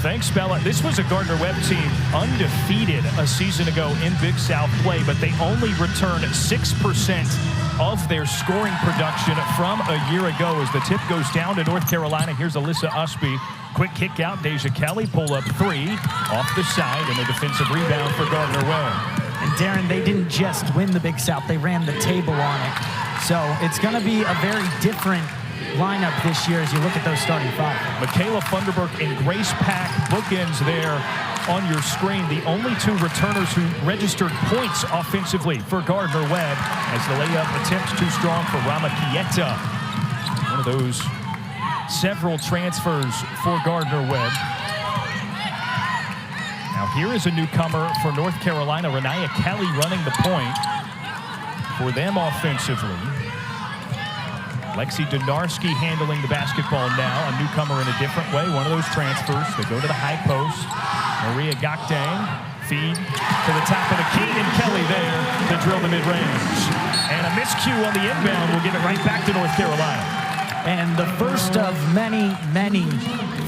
Thanks, Bella. This was a Gardner-Webb team undefeated a season ago in Big South play, but they only returned 6% of their scoring production from a year ago as the tip goes down to North Carolina. Here's Alyssa Usby. Quick kick out. Deja Kelly pull up three off the side and a defensive rebound for Gardner-Webb. And Darren, they didn't just win the Big South, they ran the table on it. So it's going to be a very different lineup this year as you look at those starting five. Michaela Funderburk and Grace Pack, bookends there on your screen. The only two returners who registered points offensively for Gardner-Webb as the layup attempts too strong for Rama Kieta. One of those several transfers for Gardner-Webb. Now here is a newcomer for North Carolina, Renaya Kelly running the point for them offensively. Lexi Donarski handling the basketball now, a newcomer in a different way. One of those transfers. They go to the high post. Maria Gakdang feed to the top of the key, and Kelly there to drill the mid-range. And a miscue on the inbound will give it right back to North Carolina. And the first of many, many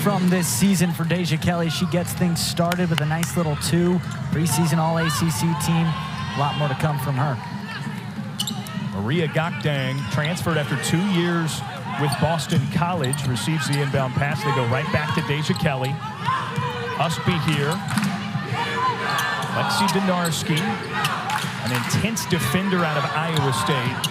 from this season for Deja Kelly. She gets things started with a nice little 2. Preseason All-ACC team. A lot more to come from her. Maria Gakdang transferred after 2 years with Boston College, receives the inbound pass. They go right back to Deja Kelly. Usby here. Lexi Donarski, an intense defender out of Iowa State.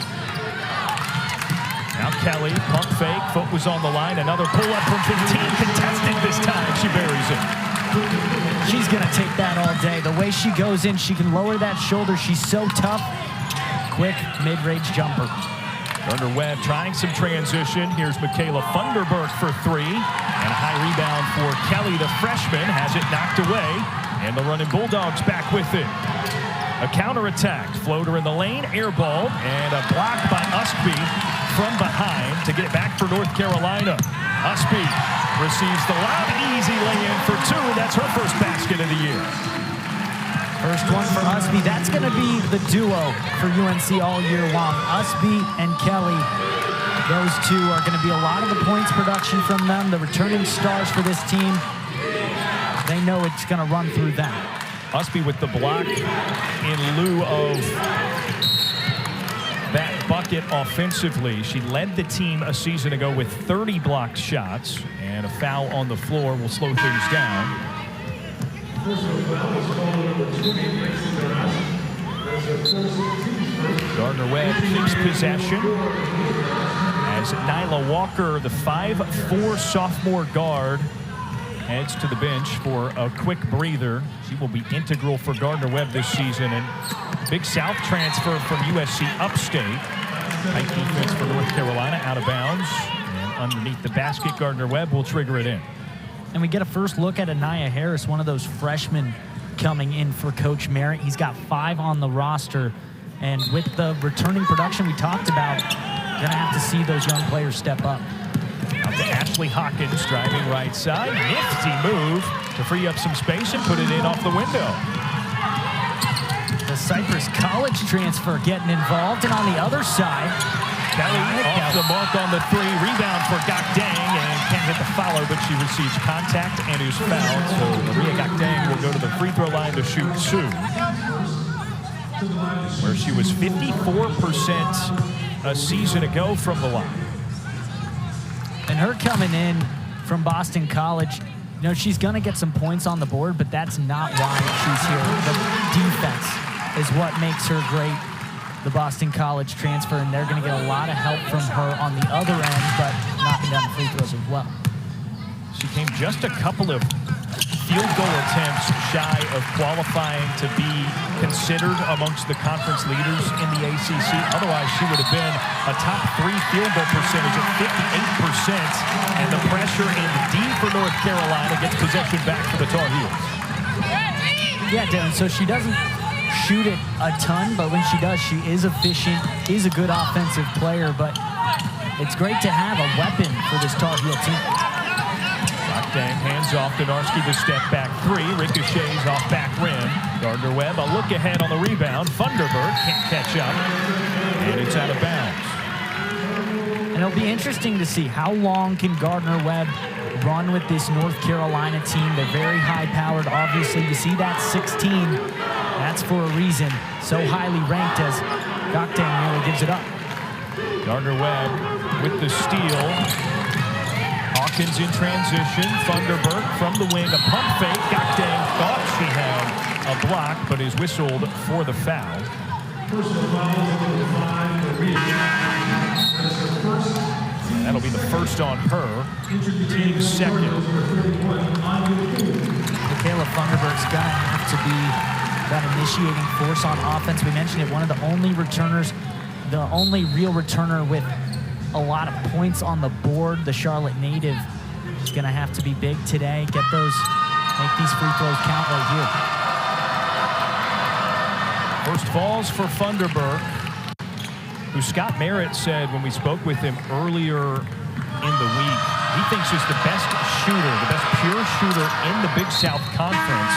Now Kelly, pump fake, foot was on the line. Another pull-up from 15, contested this time. She buries it. She's gonna take that all day. The way she goes in, she can lower that shoulder. She's so tough. Quick mid-range jumper. Gardner-Webb trying some transition. Here's Michaela Funderburk for 3. And a high rebound for Kelly, the freshman, has it knocked away. And the Runnin Bulldogs back with it. A counterattack. Floater in the lane, air ball, and a block by Usby from behind to get it back for North Carolina. Usby receives the lob, easy lay-in for 2. That's her first basket of the year. First one for Usby. That's going to be the duo for UNC all year long. Usby and Kelly. Those two are going to be a lot of the points production from them. The returning stars for this team. They know it's going to run through them. Usby with the block in lieu of that bucket offensively. She led the team a season ago with 30 blocked shots, and a foul on the floor will slow things down. Gardner-Webb keeps possession as Nyla Walker, the 5'4" sophomore guard, heads to the bench for a quick breather. She will be integral for Gardner-Webb this season. And Big South transfer from USC Upstate. Tight defense for North Carolina, out of bounds. And underneath the basket, Gardner-Webb will trigger it in. And we get a first look at Anaya Harris, one of those freshmen coming in for Coach Merritt. He's got 5 on the roster. And with the returning production we talked about, gonna have to see those young players step up. Out to Ashley Hawkins, driving right side. Nifty move to free up some space and put it in off the window. The Cypress College transfer getting involved. And on the other side, Kelly off the mark on the 3. Rebound for Gakdang, and can't hit the follow, but she receives contact and is fouled. So Maria Gakdang will go to the free throw line to shoot 2, where she was 54% a season ago from the line. And her coming in from Boston College, you know, she's going to get some points on the board, but that's not why she's here. The defense is what makes her great. The Boston College transfer, and they're going to get a lot of help from her on the other end, but knocking down the free throws as well. She came just a couple of field goal attempts shy of qualifying to be considered amongst the conference leaders in the ACC. Otherwise, she would have been a top 3 field goal percentage at 58%. And the pressure in D for North Carolina gets possession back for the Tar Heels. Yeah, Darren, so she doesn't shoot it a ton, but when she does, she is efficient, is a good offensive player, but it's great to have a weapon for this Tar Heel team. Gakdang hands off. Donarski to step back 3. Ricochets off back rim. Gardner-Webb a look ahead on the rebound. Funderburk can't catch up, and it's out of bounds. And it'll be interesting to see how long can Gardner-Webb run with this North Carolina team. They're very high-powered. Obviously, you see that 16. That's for a reason. So highly ranked as Gokdang nearly gives it up. Gardner-Webb with the steal. Hawkins in transition. Thunderberg from the wing. A pump fake. Gokdang thought she had a block, but is whistled for the foul. That'll be the first on her. Team second. Michaela Thunderberg's going to have to be that initiating force on offense. We mentioned it, one of the only returners, the only real returner with a lot of points on the board. The Charlotte native is going to have to be big today. Get those, make these free throws count right here. First falls for Thunderberg, who Scott Merritt said when we spoke with him earlier in the week, he thinks is the best shooter, the best pure shooter in the Big South Conference.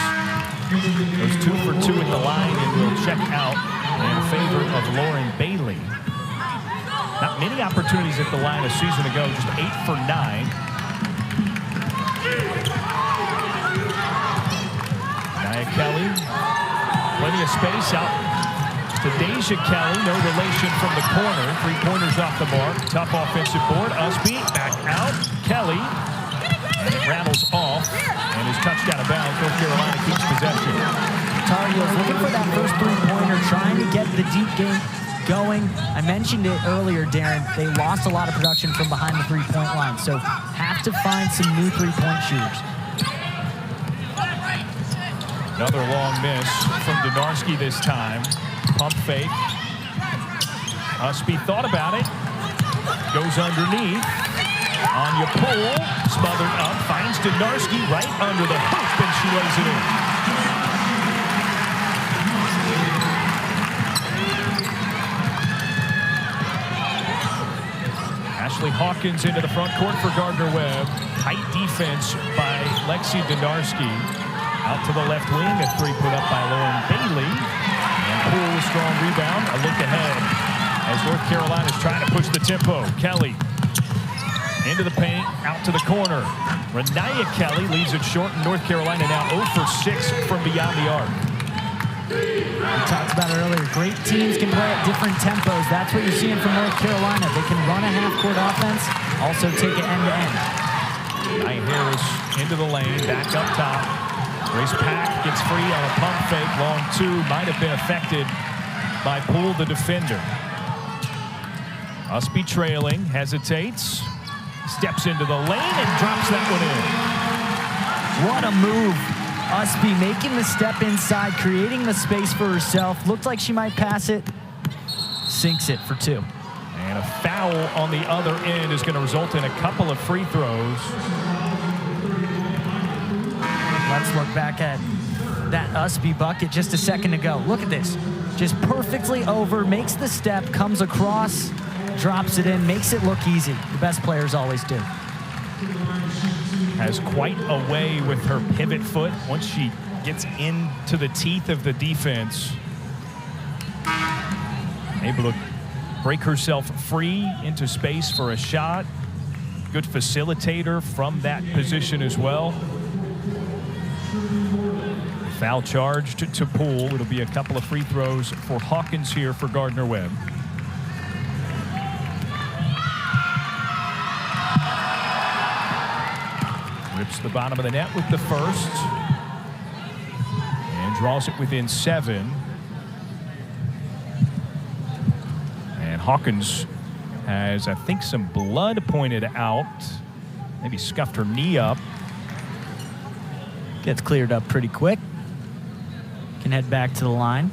Goes 2 for 2 at the line and will check out in favor of Lauren Bailey. Not many opportunities at the line a season ago, just 8 for 9. Nia Kelly, plenty of space out to Deja Kelly, no relation from the corner. 3-pointers off the mark. Tough offensive board. Usby back out. Kelly, and it rattles off and is touched out of bounds. North Carolina keeps possession. Tar Heels looking for that first 3-pointer, trying to get the deep game going. I mentioned it earlier, Darren. They lost a lot of production from behind the 3-point line, so have to find some new 3-point shooters. Another long miss from Donarski this time. Pump fake. Usby thought about it. Goes underneath. Anya Poole smothered up. Finds Donarski right under the hoop, and she lays it in. Ashley Hawkins into the front court for Gardner-Webb. Tight defense by Lexi Donarski. Out to the left wing. A 3 put up by Lauren Bailey. Poole with strong rebound. A look ahead as North Carolina's trying to push the tempo. Kelly into the paint, out to the corner. Nia Kelly leaves it short, and North Carolina now 0 for 6 from beyond the arc. We talked about it earlier. Great teams can play at different tempos. That's what you're seeing from North Carolina. They can run a half-court offense, also take it end-to-end. Nia Harris into the lane, back up top. Grace Pack gets free on a pump fake. Long 2 might have been affected by Poole, the defender. Usby trailing, hesitates, steps into the lane and drops that one in. What a move. Usby making the step inside, creating the space for herself. Looked like she might pass it. Sinks it for 2. And a foul on the other end is going to result in a couple of free throws. Let's look back at that Usby bucket just a second ago. Look at this. Just perfectly over, makes the step, comes across, drops it in, makes it look easy. The best players always do. Has quite a way with her pivot foot once she gets into the teeth of the defense. Able to break herself free into space for a shot. Good facilitator from that position as well. Foul charged to Poole. It'll be a couple of free throws for Hawkins here for Gardner-Webb. Rips the bottom of the net with the first. And draws it within 7. And Hawkins has, I think, some blood pointed out. Maybe scuffed her knee up. Gets cleared up pretty quick. Can head back to the line.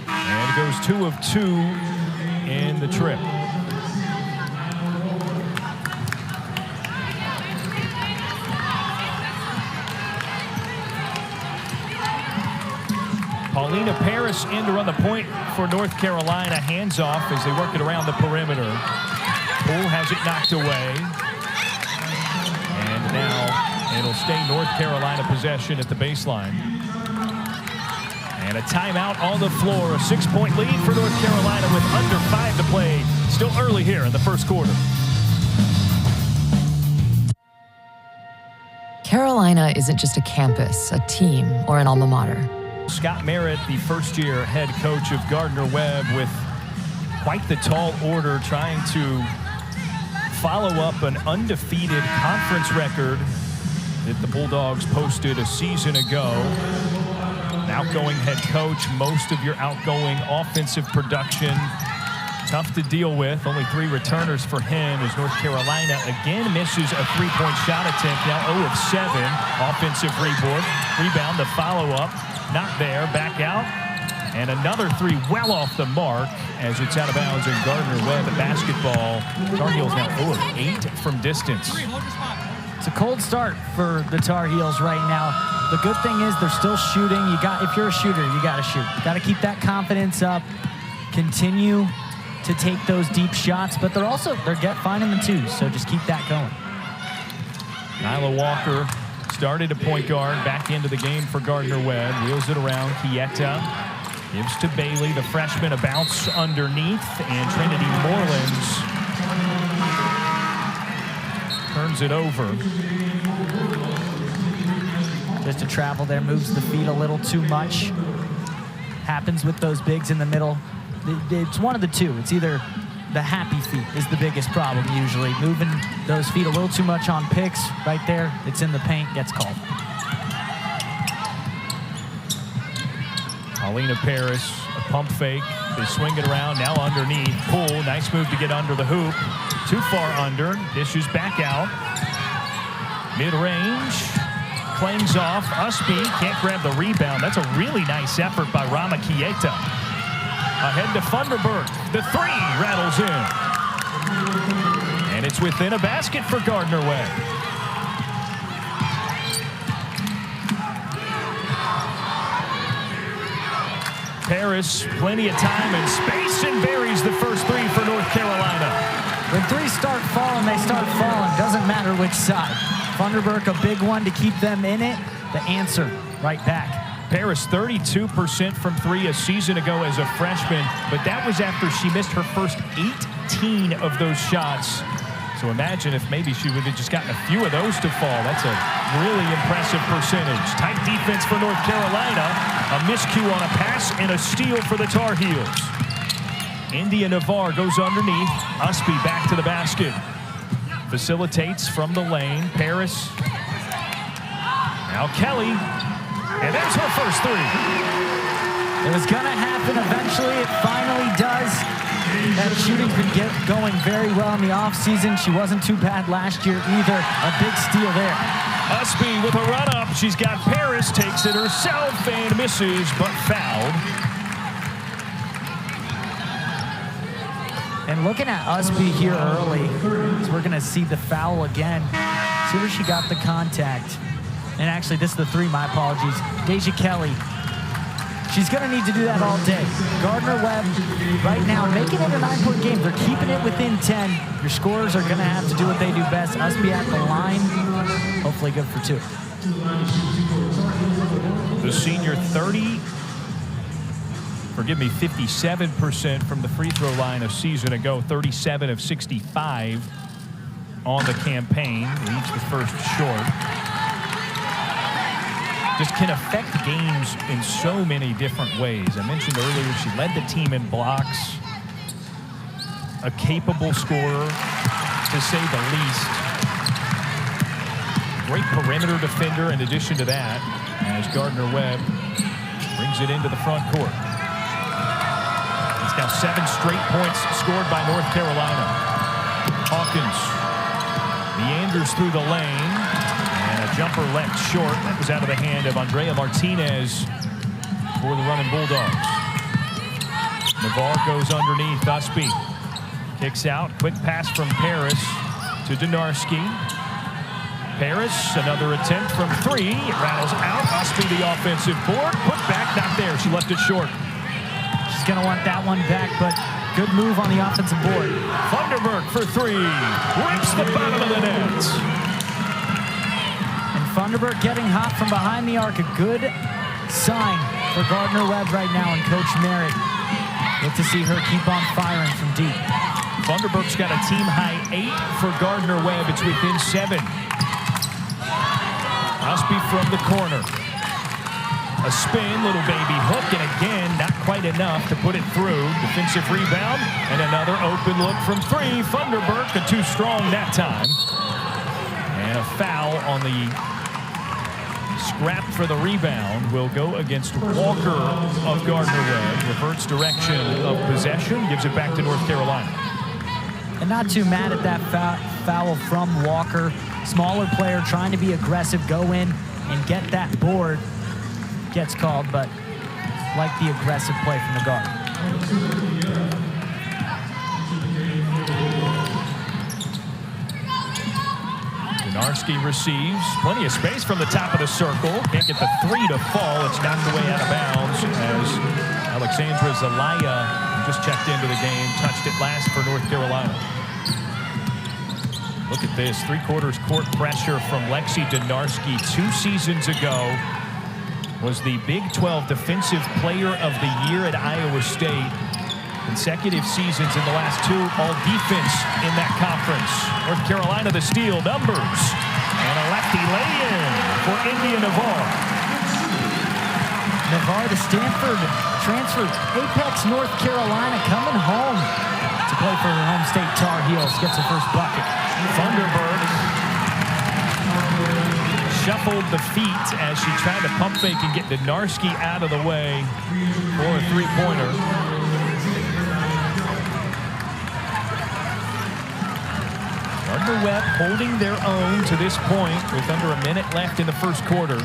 And it goes 2 of 2 in the trip. Paulina Paris in to run the point for North Carolina. Hands off as they work it around the perimeter. Poole has it knocked away. And now it'll stay North Carolina possession at the baseline. And And a timeout on the floor. A 6-point lead for North Carolina with under 5 to play. Still early here in the first quarter. Carolina isn't just a campus, a team, or an alma mater. Scott Merritt, the first-year head coach of Gardner-Webb, with quite the tall order, trying to follow up an undefeated conference record that the Bulldogs posted a season ago. An outgoing head coach, most of your outgoing offensive production tough to deal with. Only 3 returners for him as North Carolina again misses a 3-point shot attempt. Now 0 of 7. Offensive rebound, the follow-up, not there. Back out, and another 3 well off the mark as it's out of bounds. And Gardner-Webb basketball. Tar Heels now 0 of 8 from distance. It's a cold start for the Tar Heels right now. The good thing is they're still shooting. If you're a shooter, you got to shoot. Got to keep that confidence up. Continue to take those deep shots, but they're finding them too. So just keep that going. Nyla Walker started a point guard, back into the game for Gardner-Webb. Wheels it around. Kieta gives to Bailey, the freshman, a bounce underneath, and Trinity Morelands turns it over. Just to travel there, moves the feet a little too much. Happens with those bigs in the middle. It's one of the two. It's either the happy feet is the biggest problem usually. Moving those feet a little too much on picks right there. It's in the paint, gets called. Paulina Paris, a pump fake. They swing it around, now underneath. Pull, nice move to get under the hoop. Too far under, dishes back out. Mid-range, clings off. Usby can't grab the rebound. That's a really nice effort by Rama Kieta. Ahead to Funderburk. The 3 rattles in. And it's within a basket for Gardner-Webb. Paris, plenty of time and space, and buries the first 3 for North Carolina. When 3 start falling, they start falling. Doesn't matter which side. Funderburk, a big one to keep them in it. The answer, right back. Paris 32% from 3 a season ago as a freshman, but that was after she missed her first 18 of those shots. So imagine if maybe she would have just gotten a few of those to fall. That's a really impressive percentage. Tight defense for North Carolina. A miscue on a pass and a steal for the Tar Heels. Indya Nivar goes underneath. Usby back to the basket. Facilitates from the lane. Paris. Now Kelly. And there's her first 3. It was going to happen eventually. It finally does. That shooting's been going very well in the offseason. She wasn't too bad last year either. A big steal there. Usby with a run-up. She's got Paris, takes it herself and misses, but fouled. And looking at Usby here early, so we're going to see the foul again. See where she got the contact. And actually, this is the 3, my apologies. Deja Kelly. She's going to need to do that all day. Gardner-Webb, right now, making it a 9-point game. They're keeping it within 10. Your scorers are going to have to do what they do best. Usby at the line. Hopefully good for 2. The senior 57% from the free throw line a season ago. 37 of 65 on the campaign. Leads the first short. Just can affect games in so many different ways. I mentioned earlier she led the team in blocks. A capable scorer, to say the least. Great perimeter defender in addition to that, as Gardner-Webb brings it into the front court. It's now 7 straight points scored by North Carolina. Hawkins meanders through the lane. Jumper left short. That was out of the hand of Andrea Martinez for the Runnin Bulldogs. Nivar goes underneath. Usby kicks out. Quick pass from Paris to Donarski. Paris, another attempt from 3. It rattles out. Usby the offensive board. Put back, not there. She left it short. She's going to want that one back, but good move on the offensive board. Funderburk for 3. Rips the bottom of the net. Funderburk getting hot from behind the arc. A good sign for Gardner-Webb right now, and Coach Merritt. Good to see her keep on firing from deep. Funderburk's got a team-high 8 for Gardner-Webb. It's within 7. Osby from the corner. A spin, little baby hook, and again, not quite enough to put it through. Defensive rebound, and another open look from 3. Funderburk, a too strong that time. And a foul on the scrap for the rebound will go against Walker of Gardner-Webb. Reverts direction of possession, gives it back to North Carolina. And not too mad at that foul from Walker. Smaller player trying to be aggressive, go in and get that board. Gets called, but like the aggressive play from the guard. Donarski receives. Plenty of space from the top of the circle. Can't get the 3 to fall. It's knocked away out of bounds as Alexandra Zelaya, who just checked into the game, touched it last for North Carolina. Look at this. 3/4 court pressure from Lexi Donarski 2 seasons ago. Was the Big 12 Defensive Player of the Year at Iowa State. Consecutive seasons in the last 2, all defense in that conference. North Carolina, the steal, numbers. And a lefty lay-in for Indya Nivar. Nivar, the Stanford transfer, Apex, North Carolina, coming home to play for her home state Tar Heels. Gets her first bucket. Funderburk shuffled the feet as she tried to pump fake and get Donarski out of the way for a 3-pointer. Gardner-Webb holding their own to this point with under a minute left in the first quarter.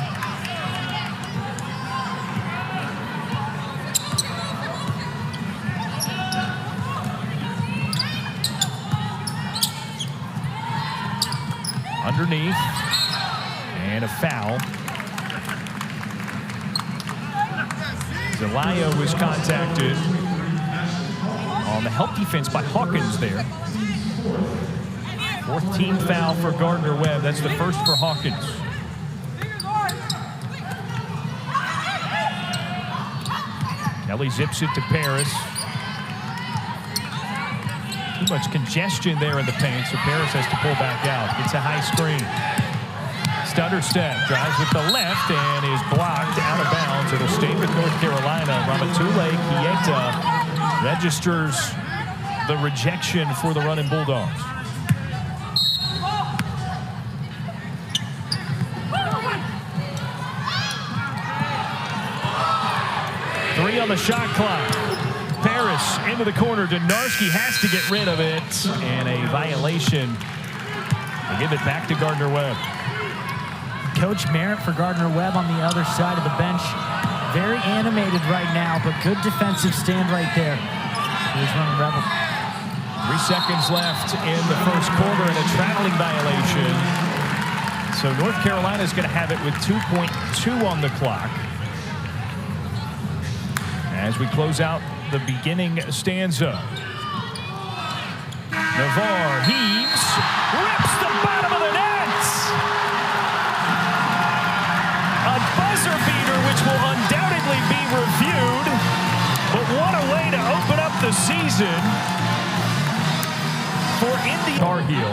Underneath. And a foul. Zelaya was contacted on the help defense by Hawkins there. 4th team foul for Gardner-Webb. That's the first for Hawkins. Kelly zips it to Paris. Too much congestion there in the paint, so Paris has to pull back out. It's a high screen. Stutter step, drives with the left and is blocked out of bounds. It'll stay with North Carolina. Ramatule Kieta registers the rejection for the Runnin Bulldogs. Three on the shot clock. Paris into the corner. Donarski has to get rid of it. And a violation. They give it back to Gardner-Webb. Coach Merritt for Gardner-Webb on the other side of the bench. Very animated right now, but good defensive stand right there. Here's Runnin Rebel. 3 seconds left in the first quarter and a traveling violation. So North Carolina is going to have it with 2.2 on the clock. As we close out the beginning stanza. Nivar heaves, rips the bottom of the net. A buzzer beater, which will undoubtedly be reviewed. But what a way to open up the season for Indya Tar Heel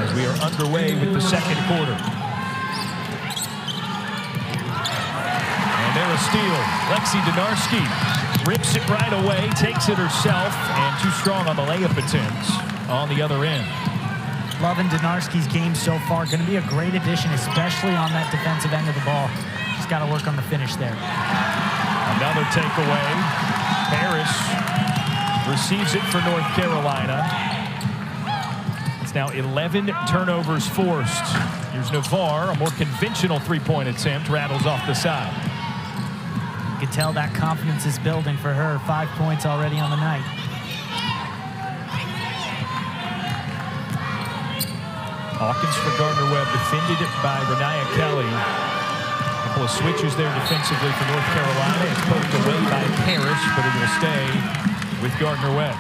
as we are underway with the second quarter. And there a steal. Lexi Donarski rips it right away, takes it herself, and too strong on the layup attempts on the other end. Loving Donarski's game so far. Going to be a great addition, especially on that defensive end of the ball. Just got to work on the finish there. Another takeaway. Paris receives it for North Carolina. It's now 11 turnovers forced. Here's Nivar, a more conventional 3-point attempt, rattles off the side. You can tell that confidence is building for her. 5 points already on the night. Hawkins for Gardner-Webb, defended by Renaya Kelly. A couple of switches there defensively for North Carolina. It's poked away by Parrish, but it will stay with Gardner-Webb.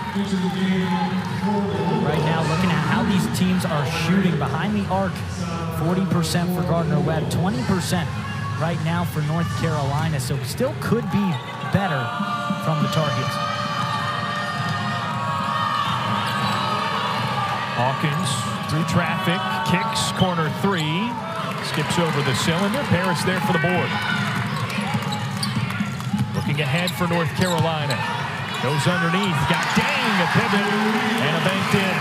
Right now, looking at how these teams are shooting behind the arc, 40% for Gardner-Webb, 20% right now for North Carolina, so still could be better from the Tar Heels. Hawkins through traffic, kicks, corner three, skips over the cylinder. Paris there for the board. Looking ahead for North Carolina. Goes underneath, got dang, a pivot, and a banked in.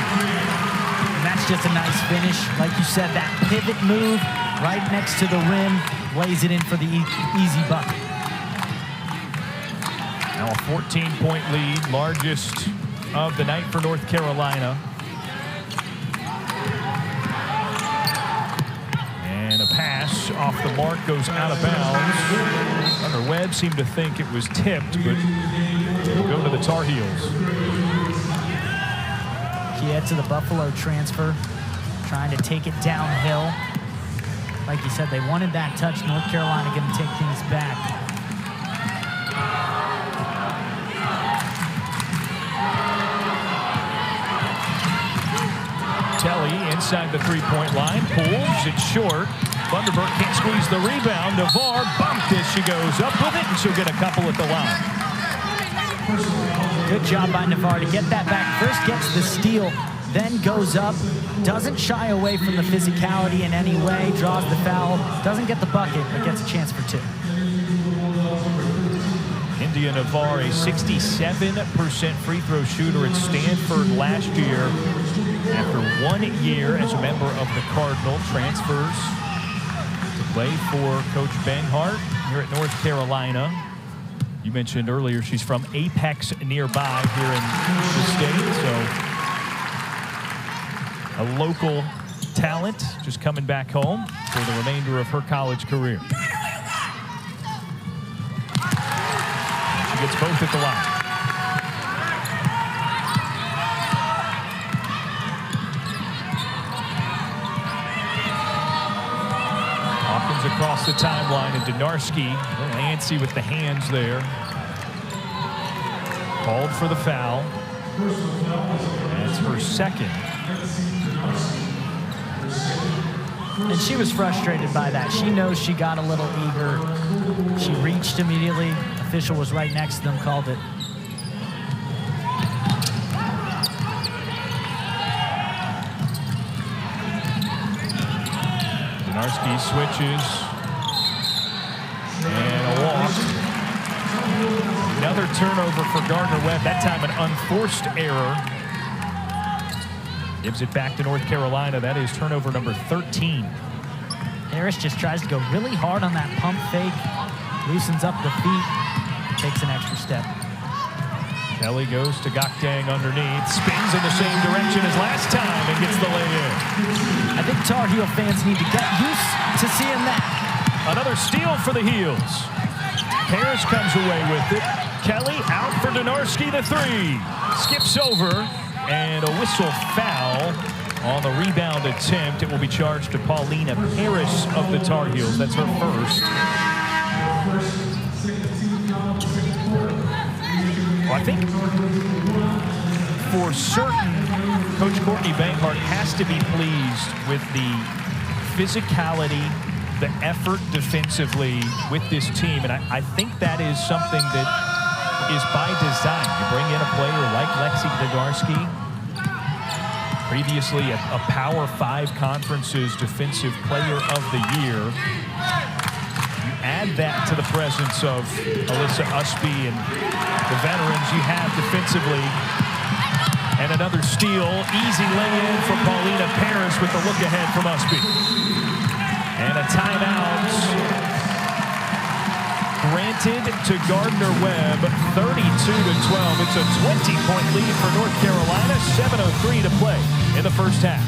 And that's just a nice finish. Like you said, that pivot move right next to the rim, lays it in for the easy bucket. Now a 14-point lead, largest of the night for North Carolina. And a pass off the mark goes out of bounds. Gardner-Webb seemed to think it was tipped, but it'll go to the Tar Heels. Kiet to the Buffalo transfer, trying to take it downhill. Like you said, they wanted that touch. North Carolina going to take things back. Telly inside the three-point line, pulls it short. Funderburk can't squeeze the rebound. Nivar bumped as she goes up with it, and she'll get a couple at the line. Good job by Nivar to get that back. First gets the steal, then goes up, doesn't shy away from the physicality in any way, draws the foul, doesn't get the bucket, but gets a chance for two. Indya Nivar, a 67% free throw shooter at Stanford last year. After 1 year as a member of the Cardinal, transfers to play for Coach Benhart here at North Carolina. You mentioned earlier she's from Apex nearby here in the state, so a local talent just coming back home for the remainder of her college career. She gets both at the line. Hawkins across the timeline, and Donarski, a little antsy with the hands there. Called for the foul. That's her second. And she was frustrated by that. She knows she got a little eager. She reached immediately. Official was right next to them, called it. Donarski switches. And a walk. Another turnover for Gardner-Webb, that time an unforced error. Gives it back to North Carolina. That is turnover number 13. Harris just tries to go really hard on that pump fake, loosens up the feet, takes an extra step. Kelly goes to Gokdang underneath, spins in the same direction as last time and gets the lay-in. I think Tar Heel fans need to get used to seeing that. Another steal for the Heels. Harris comes away with it. Kelly out for Donarski, the three. Skips over, and a whistle foul on the rebound attempt. It will be charged to Paulina Paris of the Tar Heels. That's her first. Well, I think for certain, Coach Courtney Benhart has to be pleased with the physicality, the effort defensively with this team. And I think that is something that is by design. You bring in a player like Lexi Donarski, previously a Power 5 Conference's Defensive Player of the Year. You add that to the presence of Alyssa Usby and the veterans you have defensively. And another steal, easy lay-in for Paulina Paris with the look ahead from Usby. And a timeout granted to Gardner-Webb, 32-12. It's a 20-point lead for North Carolina, 7:03 to play in the first half.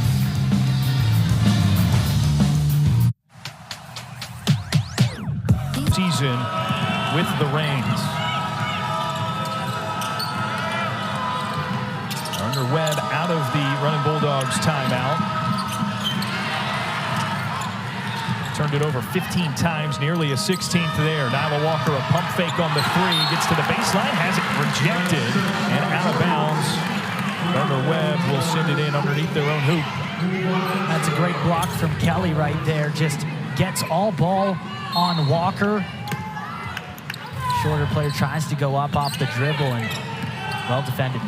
Season with the reins. Gardner-Webb out of the Runnin Bulldogs timeout. Turned it over 15 times, nearly a 16th there. Nyla Walker, a pump fake on the three, gets to the baseline, has it rejected, and out of bounds. Gardner-Webb will send it in underneath their own hoop. That's a great block from Kelly right there. Just gets all ball on Walker. Shorter player tries to go up off the dribble and well defended.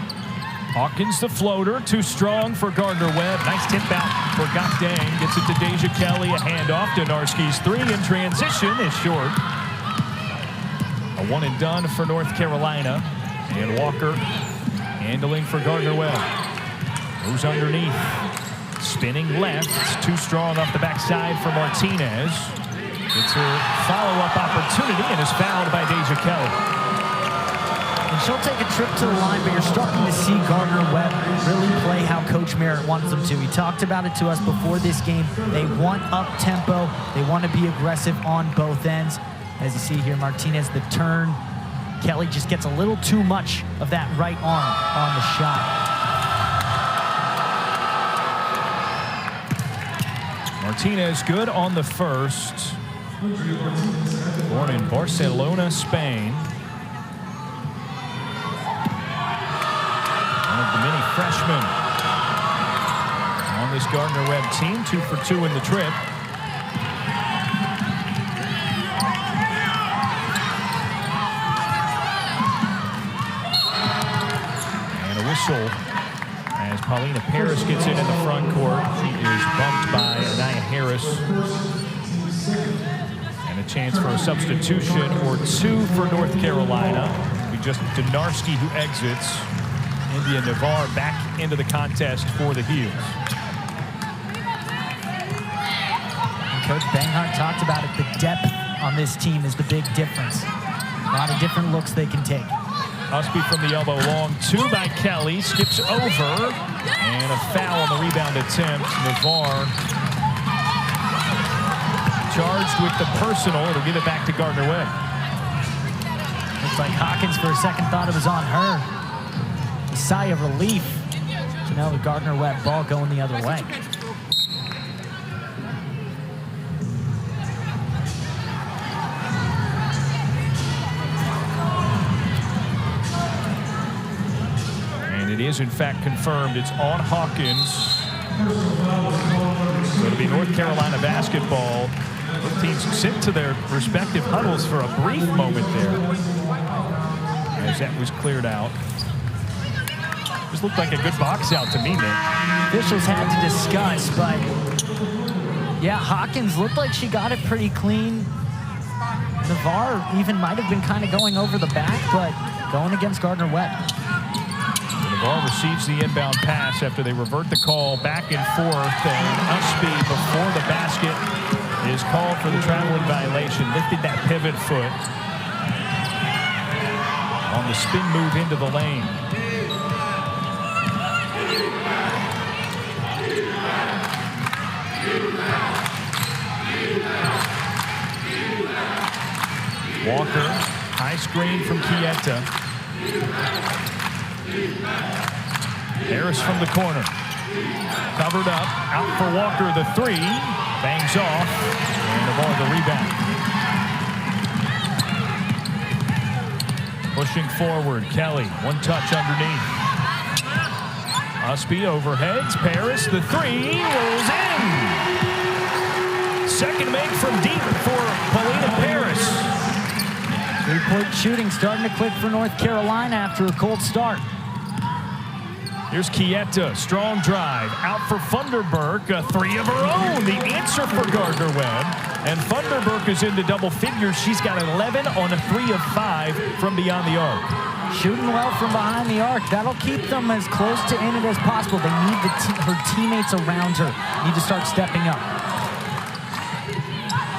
Hawkins the floater, too strong for Gardner-Webb. Nice tip out for Gakdang. Gets it to Deja Kelly, a handoff. Donarski's three in transition is short. A one and done for North Carolina. And Walker handling for Gardner-Webb. Moves underneath. Spinning left. Too strong off the backside for Martinez. Gets her follow-up opportunity and is fouled by Deja Kelly. And she'll take a trip to the line, but you're starting to see Gardner-Webb really play how Coach Merritt wants them to. He talked about it to us before this game. They want up-tempo. They want to be aggressive on both ends. As you see here, Martinez, the turn. Kelly just gets a little too much of that right arm on the shot. Martinez good on the first. Born in Barcelona, Spain. One of the many freshmen on this Gardner-Webb team. 2 for 2 in the trip. And a whistle as Paulina Paris gets in the front court. She is bumped by Anaya Harris. And a chance for a substitution or 2 for North Carolina. It'll be just Donarski who exits. Indya Nivar back into the contest for the Heels. And Coach Banghart talked about it. The depth on this team is the big difference. A lot of different looks they can take. Usby from the elbow long, 2 by Kelly, skips over, and a foul on the rebound attempt. Nivar charged with the personal. It'll give it back to Gardner-Webb. Looks like Hawkins for a second thought it was on her. A sigh of relief to know the Gardner-Webb ball going the other way. It is, in fact, confirmed. It's on Hawkins. So it'll be North Carolina basketball. Both teams sit to their respective huddles for a brief moment there as that was cleared out. This looked like a good box out to me, man. Officials had to discuss, but yeah, Hawkins looked like she got it pretty clean. Nivar even might have been kind of going over the back, but going against Gardner-Webb. Ball receives the inbound pass after they revert the call back and forth, and Usby before the basket is called for the traveling violation. Lifted that pivot foot on the spin move into the lane. Walker, high screen from Chieta. Harris from the corner. Covered up, out for Walker, the 3. Bangs off, and the ball, the rebound. Pushing forward, Kelly, one touch underneath. Usby overheads, Paris, the 3, rolls in. Second make from deep for Paulina Paris. 3-point shooting starting to click for North Carolina after a cold start. Here's Chieta, strong drive, out for Funderburk, a 3 of her own, the answer for Gardner-Webb. And Funderburk is into double figures. She's got 11 on a 3 of 5 from beyond the arc. Shooting well from behind the arc. That'll keep them as close to in it as possible. They need her teammates around her. Need to start stepping up.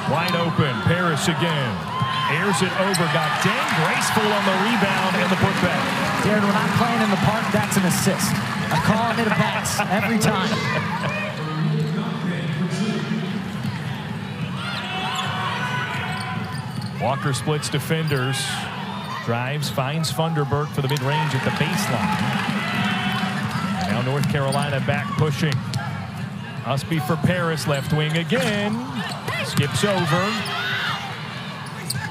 Wide open, Paris again. Airs it over, got dang graceful on the rebound and the putback. Darren, when I'm playing in the park, that's an assist. I'm calling it a pass every time. Walker splits defenders. Drives, finds Funderburk for the mid-range at the baseline. Now North Carolina back pushing. Usby for Paris, left wing again. Skips over.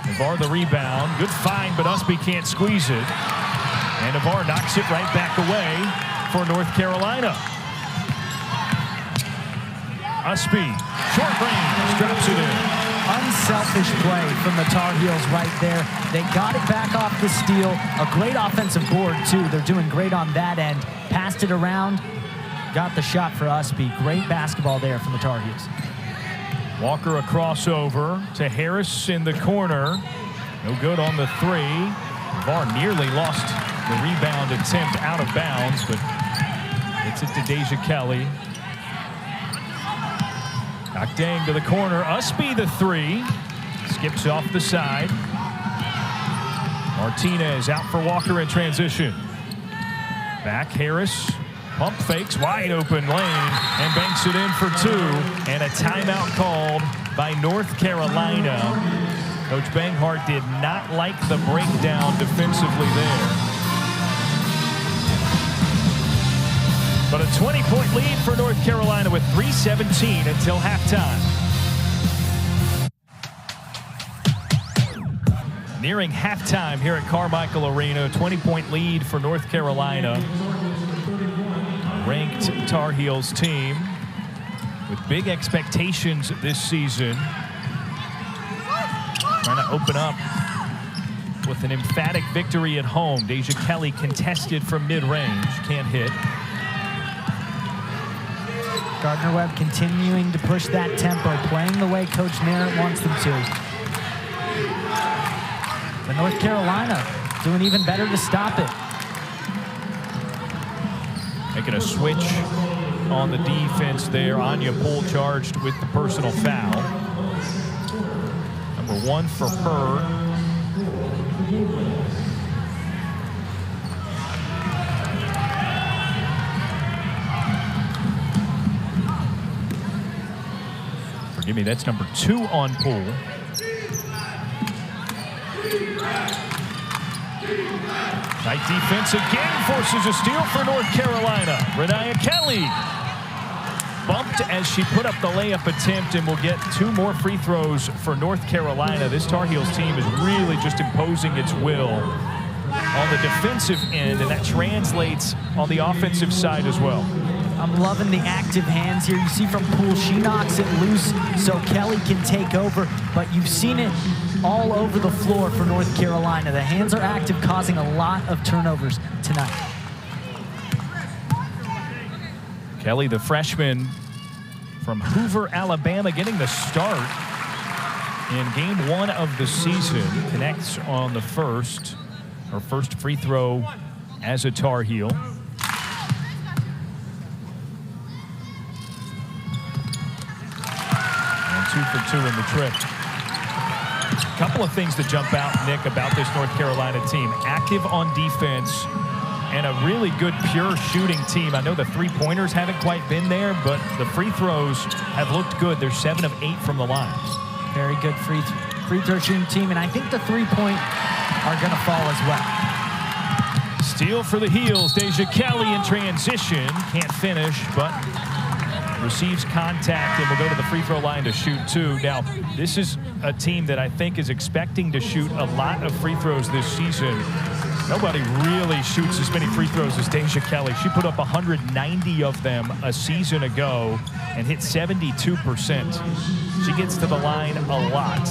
Nivar the rebound. Good find, but Usby can't squeeze it. And Nivar knocks it right back away for North Carolina. Usby, short range, drops it in. unselfish play from the Tar Heels right there. They got it back off the steal. A great offensive board, too. They're doing great on that end. Passed it around. Got the shot for Usby. Great basketball there from the Tar Heels. Walker a crossover to Harris in the corner. No good on the three. Nivar nearly lost the rebound attempt out of bounds, but gets it to Deja Kelly. Dang to the corner. Usby the three. Skips off the side. Martinez out for Walker in transition. Back Harris. Pump fakes, wide open lane, and banks it in for two. And a timeout called by North Carolina. Coach Banghart did not like the breakdown defensively there. But a 20-point lead for North Carolina with 3:17 until halftime. Nearing halftime here at Carmichael Arena. 20-point lead for North Carolina. Ranked Tar Heels team with big expectations this season. Trying to open up with an emphatic victory at home. Deja Kelly contested from mid-range. Can't hit. Gardner-Webb continuing to push that tempo, playing the way Coach Merritt wants them to. But North Carolina doing even better to stop it. Making a switch on the defense there. Anya Poole charged with the personal foul. Number 1 for her. Forgive me, that's number 2 on Poole. Tight defense again, forces a steal for North Carolina. Indya Kelly bumped as she put up the layup attempt and will get 2 more free throws for North Carolina. This Tar Heels team is really just imposing its will on the defensive end, and that translates on the offensive side as well. I'm loving the active hands here. You see from Poole, she knocks it loose so Kelly can take over, but you've seen it all over the floor for North Carolina. The hands are active, causing a lot of turnovers tonight. Kelly, the freshman from Hoover, Alabama, getting the start in game 1 of the season. Connects on the first, her first free throw as a Tar Heel. And 2 for 2 in the trip. A couple of things that jump out, Nick, about this North Carolina team. Active on defense and a really good pure shooting team. I know the three-pointers haven't quite been there, but the free throws have looked good. They're 7 of 8 from the line. Very good free throw shooting team, and I think the three-point are going to fall as well. Steal for the Heels. Deja Kelly in transition. Can't finish, but receives contact and will go to the free throw line to shoot 2. Now, this is a team that I think is expecting to shoot a lot of free throws this season. Nobody really shoots as many free throws as Deja Kelly. She put up 190 of them a season ago and hit 72%. She gets to the line a lot.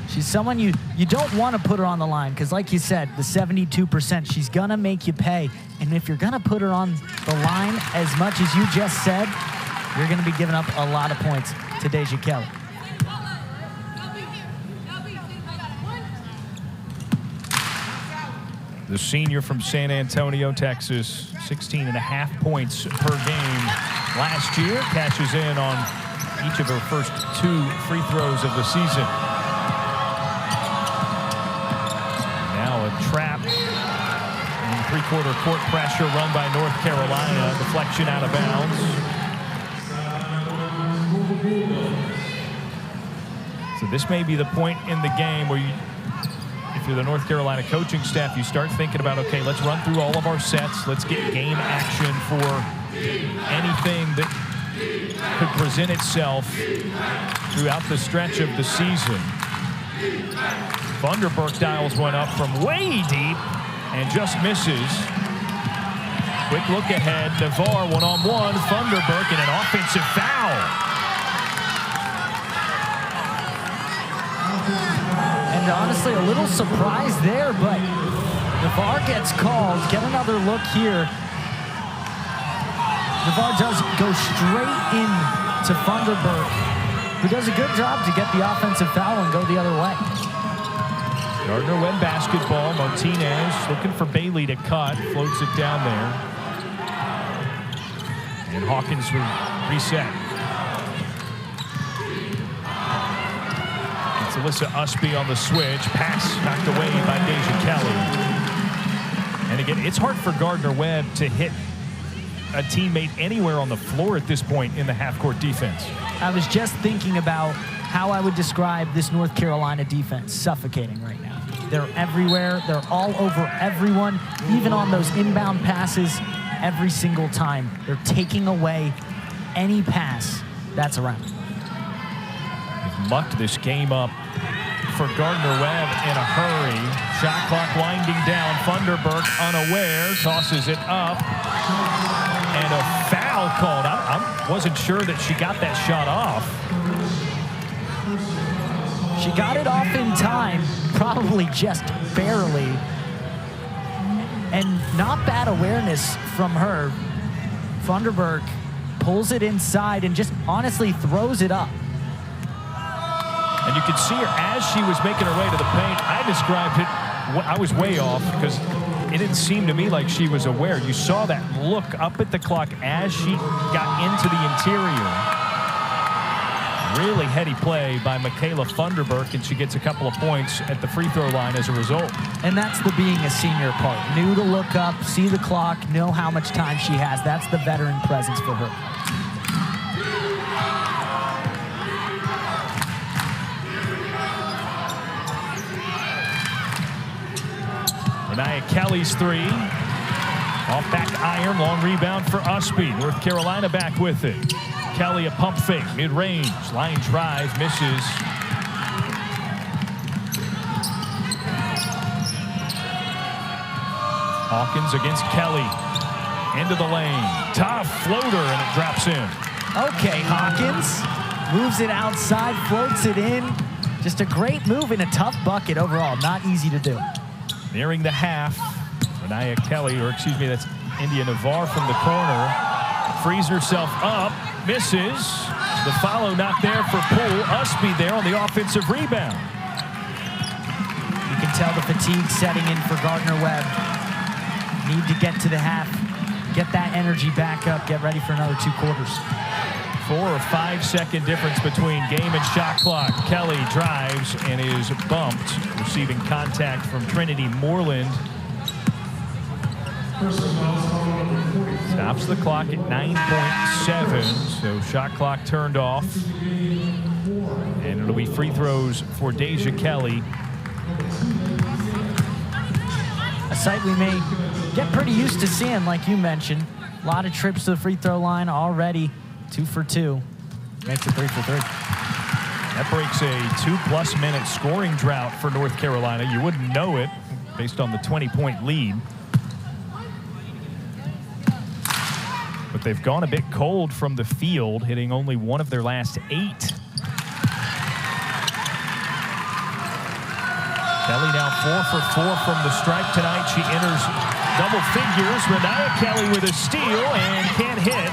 She's someone you don't want to put her on the line because, like you said, the 72%, she's going to make you pay. And if you're going to put her on the line as much as you just said, you're going to be giving up a lot of points to Deja Kelly. The senior from San Antonio, Texas, 16.5 points per game last year. Cashes in on each of her first 2 free throws of the season. Now a trap and three-quarter court pressure run by North Carolina. Deflection out of bounds. So this may be the point in the game where if you're the North Carolina coaching staff, you start thinking about, okay, let's run through all of our sets. Let's get game action for anything that could present itself throughout the stretch of the season. Funderburk dials one up from way deep and just misses. Quick look ahead. Nivar one-on-one. Funderburk and an offensive foul. And honestly, a little surprise there, but Nivar gets called. Get another look here. Nivar does go straight in to Funderburk, who does a good job to get the offensive foul and go the other way. Gardner-Webb basketball. Martinez looking for Bailey to cut. Floats it down there. And Hawkins will reset. It's Alyssa Usby on the switch. Pass knocked away by Deja Kelly. And again, it's hard for Gardner-Webb to hit a teammate anywhere on the floor at this point in the half-court defense. I was just thinking about how I would describe this North Carolina defense. Suffocating right now. They're everywhere. They're all over everyone, even on those inbound passes every single time. They're taking away any pass that's around. They've mucked this game up for Gardner-Webb in a hurry. Shot clock winding down. Funderburk unaware, tosses it up. And a foul called. I wasn't sure that she got that shot off. She got it off in time, probably just barely. And not bad awareness from her. Funderburk pulls it inside and just honestly throws it up. And you could see her as she was making her way to the paint. I described it, I was way off because it didn't seem to me like she was aware. You saw that look up at the clock as she got into the interior. Really heady play by Michaela Funderburk, and she gets a couple of points at the free throw line as a result. And that's the being a senior part. Knew to look up, see the clock, know how much time she has. That's the veteran presence for her. Renaya Kelly's three. Off back iron, long rebound for Usby. North Carolina back with it. Kelly a pump fake, mid-range, line drive, misses. Hawkins against Kelly. Into the lane. Tough floater, and it drops in. Okay, Hawkins moves it outside, floats it in. Just a great move and a tough bucket overall. Not easy to do. Nearing the half. Renaya Kelly, or excuse me, that's Indya Nivar from the corner. Frees herself up. Misses. The follow not there for Poole. Usby there on the offensive rebound. You can tell the fatigue setting in for Gardner-Webb. Need to get to the half, get that energy back up, get ready for another 2 quarters. 4 or 5 second difference between game and shot clock. Kelly drives and is bumped, receiving contact from Trinity Moreland. Stops the clock at 9.7, so shot clock turned off. And it'll be free throws for Deja Kelly. A sight we may get pretty used to seeing, like you mentioned. A lot of trips to the free throw line already. 2 for 2. Makes it 3 for 3. That breaks a 2+ minute scoring drought for North Carolina. You wouldn't know it based on the 20-point lead. But they've gone a bit cold from the field, hitting only 1 of their last 8. Kelly now 4 for 4 from the stripe tonight. She enters double figures. Renaya Kelly with a steal and can't hit.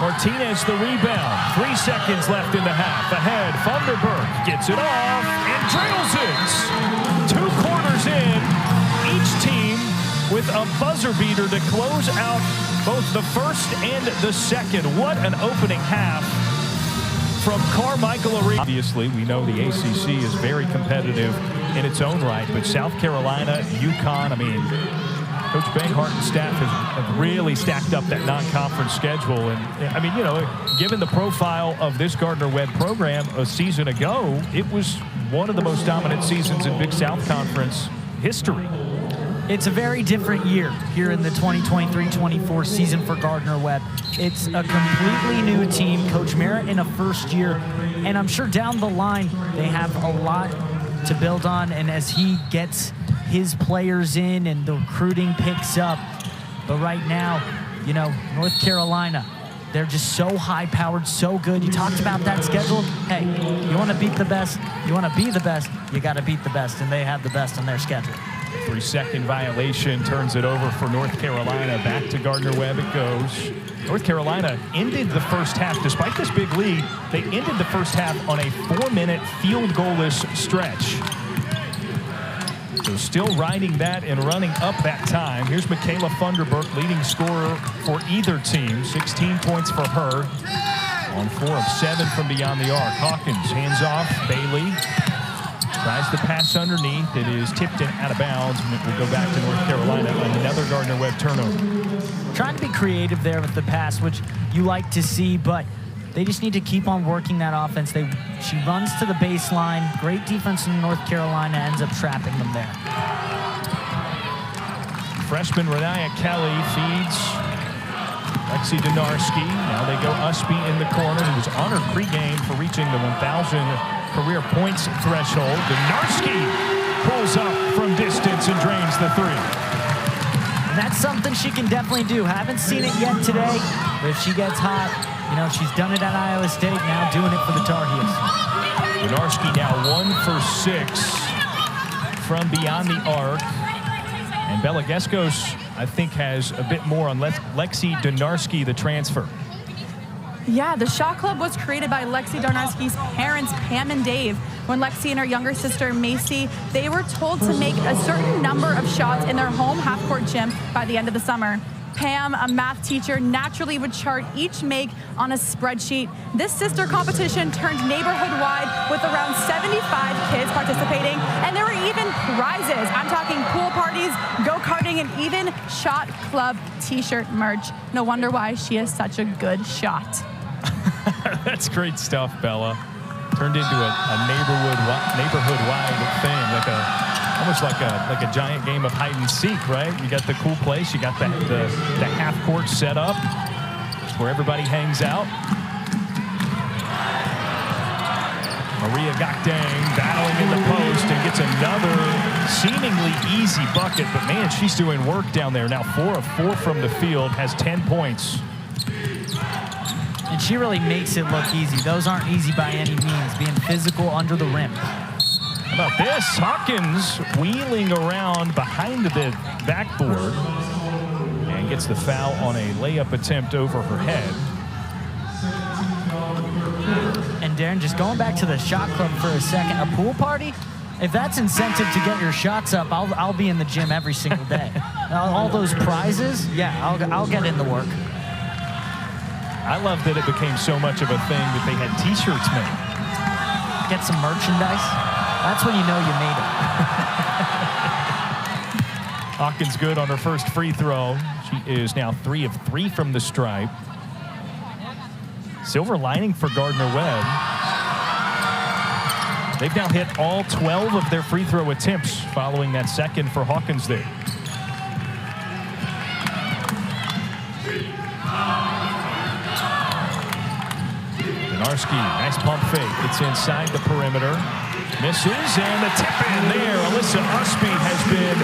Martinez the rebound. 3 seconds left in the half. Ahead, Funderburk gets it off and drills it. 2 quarters in, each team with a buzzer beater to close out both the first and the second. What an opening half from Carmichael Arena. Obviously, we know the ACC is very competitive in its own right, but South Carolina, UConn, I mean, Coach Banghart and staff have really stacked up that non-conference schedule. And, I mean, you know, given the profile of this Gardner-Webb program a season ago, it was one of the most dominant seasons in Big South Conference history. It's a very different year here in the 2023-24 season for Gardner-Webb. It's a completely new team. Coach Merritt in a first year, and I'm sure down the line they have a lot to build on, and as he gets his players in and the recruiting picks up. But right now, you know, North Carolina, They're just so high-powered, so good. You talked about that schedule. Hey, you want to beat the best, you want to be the best, you got to beat the best, and they have the best on their schedule. 3-second violation turns it over for North Carolina. Back to Gardner-Webb it goes. North Carolina ended the first half, despite this big lead, they ended the first half on a 4-minute field goalless stretch. So still riding that and running up that time. Here's Michaela Funderburk, leading scorer for either team. 16 points for her on 4 of 7 from beyond the arc. Hawkins hands off. Bailey tries to pass underneath. It is tipped and out of bounds. And it will go back to North Carolina. Another Gardner-Webb turnover. Trying to be creative there with the pass, which you like to see, but they just need to keep on working that offense. She runs to the baseline. Great defense in North Carolina, ends up trapping them there. Freshman Renaya Kelly feeds Lexi Donarski. Now they go Usby in the corner, who was honored pregame for reaching the 1,000 career points threshold. Donarski pulls up from distance and drains the three. And that's something she can definitely do. Haven't seen it yet today, but if she gets hot, you know, she's done it at Iowa State, now doing it for the Tar Heels. Donarski now 1 for 6 from beyond the arc. And Bella Geskos, I think, has a bit more on Lexi Donarski, the transfer. Yeah, the shot club was created by Lexi Donarski's parents, Pam and Dave. When Lexi and her younger sister, Macy, they were told to make a certain number of shots in their home half-court gym by the end of the summer. Pam, a math teacher, naturally would chart each make on a spreadsheet. This sister competition turned neighborhood-wide with around 75 kids participating, and there were even prizes. I'm talking pool parties, go-karting, and even shot club t-shirt merch. No wonder why she is such a good shot. That's great stuff, Bella. Turned into a neighborhood-wide thing, almost like a giant game of hide and seek, right? You got the cool place, you got the half court set up where everybody hangs out. Maria Gakdang battling in the post and gets another seemingly easy bucket, but man, she's doing work down there. Now 4 of 4 from the field, has 10 points. And she really makes it look easy. Those aren't easy by any means, being physical under the rim. How about this? Hawkins wheeling around behind the backboard and gets the foul on a layup attempt over her head. And Darren, just going back to the shot club for a second, a pool party, if that's incentive to get your shots up, I'll be in the gym every single day. All those prizes, yeah, I'll get in the work. I love that it became so much of a thing that they had T-shirts made. Get some merchandise. That's when you know you made it. Hawkins good on her first free throw. She is now 3 of 3 from the stripe. Silver lining for Gardner-Webb. They've now hit all 12 of their free throw attempts following that second for Hawkins there. Donarski, nice pump fake. It's inside the perimeter. Misses, and the tip in there. Alyssa Usby has been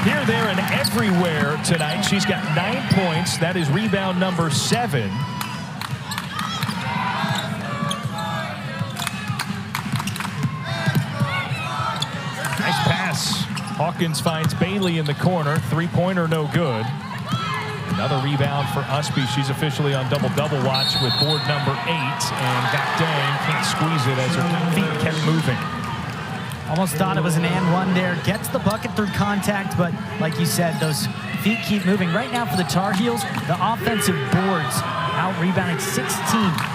here, there, and everywhere tonight. She's got 9 points. That is rebound number 7. Nice pass. Hawkins finds Bailey in the corner. Three-pointer, no good. Another rebound for Usby. She's officially on double-double watch with board number 8, and Gakdang can't squeeze it as her feet kept moving. Almost thought it was an and one there. Gets the bucket through contact, but like you said, those feet keep moving. Right now for the Tar Heels, the offensive boards out-rebounding 16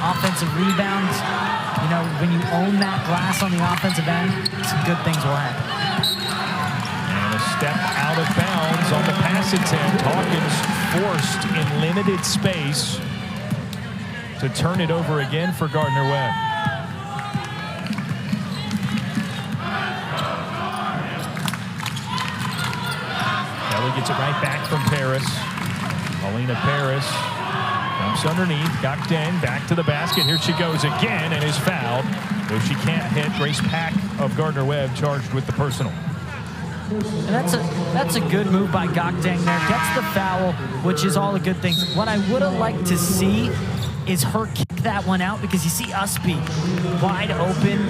offensive rebounds. You know, when you own that glass on the offensive end, some good things will happen. And a step out of bounds on the pass attempt. Hawkins forced in limited space to turn it over again for Gardner-Webb. Kelly gets it right back from Paris. Paulina Paris jumps underneath. Gakdang back to the basket. Here she goes again and is fouled. Though she can't hit, Grace Pack of Gardner-Webb charged with the personal. And that's a good move by Gakdang there. Gets the foul, which is all the good things. What I would have liked to see is her kick that one out, because you see Usby wide open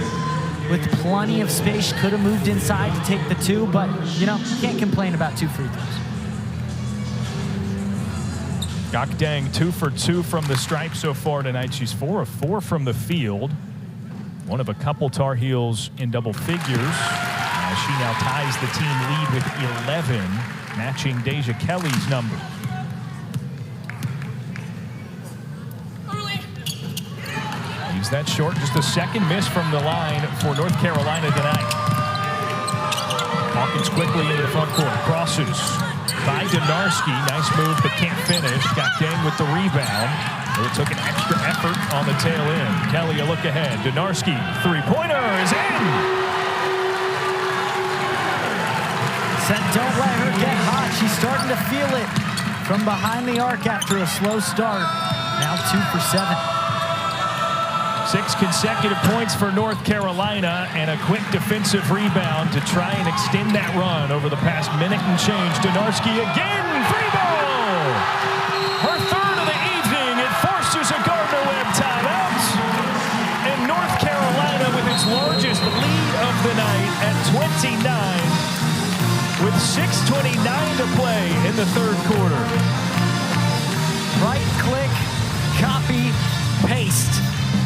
with plenty of space. Could have moved inside to take the two, but, you know, can't complain about 2 free throws. Gakdang 2 for 2 from the stripe so far tonight. She's 4 of 4 from the field. One of a couple Tar Heels in double figures. As she now ties the team lead with 11, matching Deja Kelly's number. Leaves that short. Just a second miss from the line for North Carolina tonight. Hawkins quickly into the front court. Crosses by Donarski. Nice move, but can't finish. Gakdang with the rebound. It took an extra effort on the tail end. Kelly a look ahead. Donarski, three-pointer is in. Said don't let her get hot. She's starting to feel it from behind the arc after a slow start. Now 2 for 7. 6 consecutive points for North Carolina and a quick defensive rebound to try and extend that run over the past minute and change. Donarski again, free ball! Her third of the evening. It forces a Gardner-Webb timeout. And North Carolina with its largest lead of the night at 29 with 6:29 to play in the third quarter. Right click, copy, paste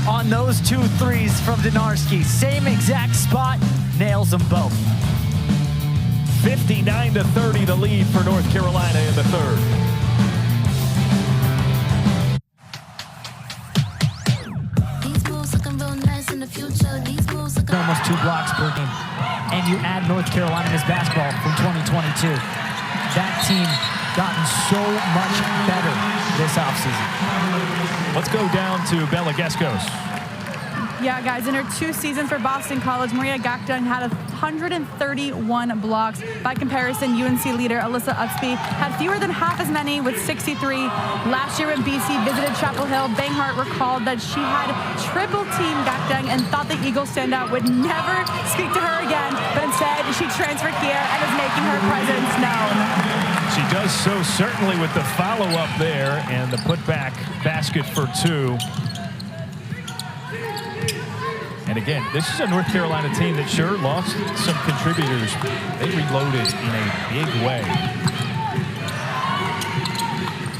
on those 2 threes from Donarski. Same exact spot, nails them both. 59-30 the lead for North Carolina in the third. Almost 2 blocks per game. And you add North Carolina's basketball from 2022. That team gotten so much better this offseason. Let's go down to Bella Gescos. Yeah, guys, in her 2 seasons for Boston College, Maria Gakdang had 131 blocks. By comparison, UNC leader Alyssa Usby had fewer than half as many with 63. Last year when BC visited Chapel Hill, Banghart recalled that she had triple-teamed Gakdang and thought the Eagles standout would never speak to her again, but instead she transferred here and is making her presence known. She does so certainly with the follow-up there and the putback basket for 2. And again, this is a North Carolina team that sure lost some contributors. They reloaded in a big way.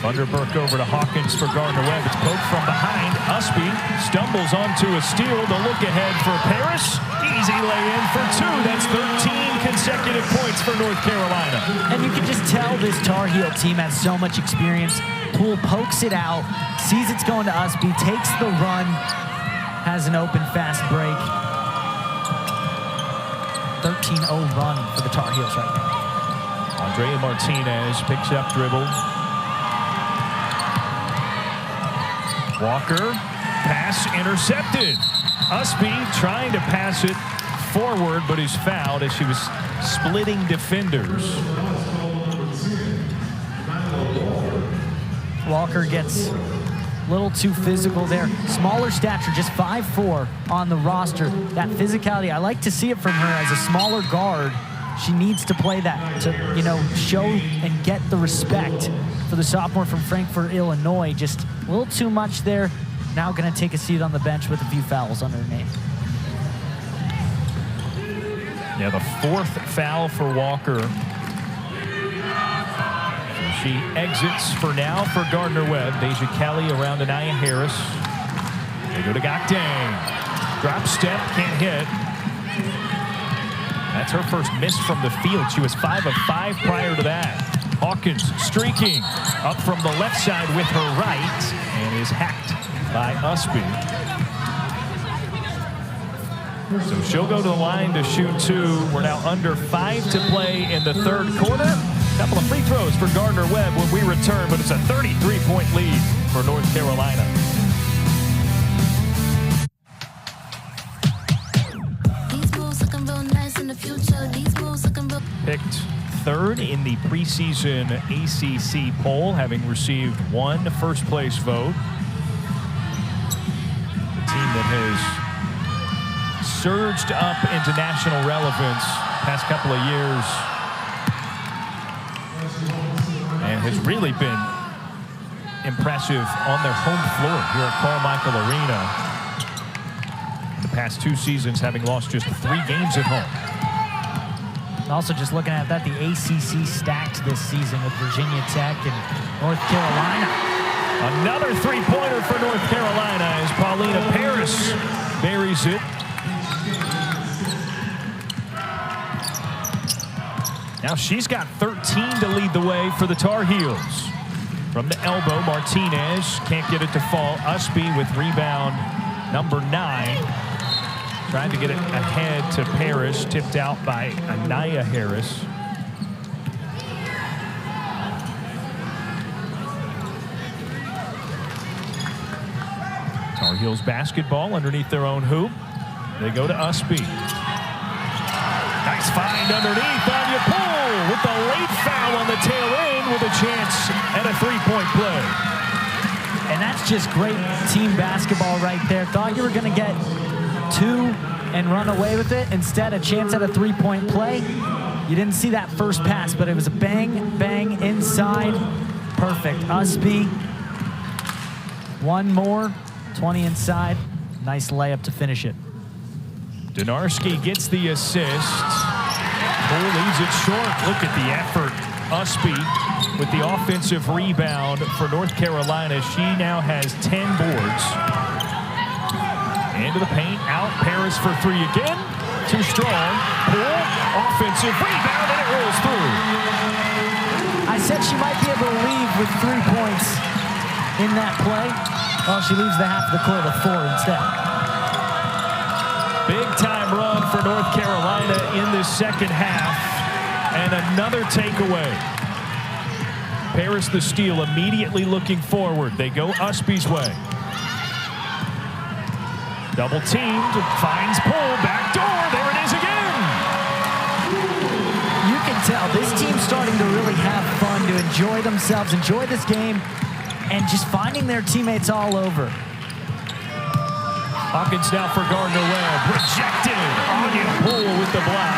Vanderburg over to Hawkins for Gardner-Webb. It's poked from behind. Usby stumbles onto a steal. The look ahead for Paris. Easy lay-in for 2. That's 13 consecutive points for North Carolina. And you can just tell this Tar Heel team has so much experience. Poole pokes it out, sees it's going to Usby, takes the run, has an open fast break. 13-0 run for the Tar Heels right now. Andrea Martinez picks up dribble. Walker, pass intercepted. Usby trying to pass it forward, but is fouled as she was splitting defenders. Walker gets a little too physical there. Smaller stature, just 5'4" on the roster. That physicality, I like to see it from her as a smaller guard. She needs to play that to, you know, show and get the respect for the sophomore from Frankfort, Illinois. Just a little too much there. Now going to take a seat on the bench with a few fouls under her name. Yeah, the 4th foul for Walker. She exits for now for Gardner-Webb. Deja Kelly around Anaya Harris. They go to Gakdang. Drop step, can't hit. That's her first miss from the field. She was 5 of 5 prior to that. Hawkins streaking up from the left side with her right and is hacked by Usby. So she'll go to the line to shoot 2. We're now under 5 to play in the third quarter. Couple of free throws for Gardner-Webb when we return, but it's a 33-point lead for North Carolina. Picked 3rd in the preseason ACC poll, having received 1 first-place vote. The team that has surged up into national relevance past couple of years and has really been impressive on their home floor here at Carmichael Arena. The past 2 seasons having lost just 3 games at home. Also, just looking at that, the ACC stacked this season with Virginia Tech and North Carolina. Another 3-pointer for North Carolina as Paulina Paris buries it. Now she's got 13 to lead the way for the Tar Heels. From the elbow, Martinez can't get it to fall. Usby with rebound number 9. Trying to get it ahead to Paris, tipped out by Anaya Harris. Tar Heels basketball underneath their own hoop. They go to Usby. Nice find underneath. Anya Poole with the late foul on the tail end with a chance at a 3-point play. And that's just great team basketball right there. Thought you were going to get 2 and run away with it. Instead, a chance at a 3-point play. You didn't see that first pass, but it was a bang, bang inside. Perfect. Usby. 1 more. 20 inside. Nice layup to finish it. Donarski gets the assist. Poole leaves it short. Look at the effort. Usby with the offensive rebound for North Carolina. She now has 10 boards. Into the paint, out. Paris for 3 again. Too strong. Poole, offensive rebound, and it rolls through. I said she might be able to leave with 3 points in that play. Well, she leaves the half of the court with 4 instead. Big time run for North Carolina in this second half. And another takeaway. Paris the steal immediately looking forward. They go Usby's way. Double teamed, finds Poole, back door, there it is again. You can tell this team's starting to really have fun, to enjoy themselves, enjoy this game, and just finding their teammates all over. Hawkins now for Gardner-Webb, rejected. Anya Poole with the block.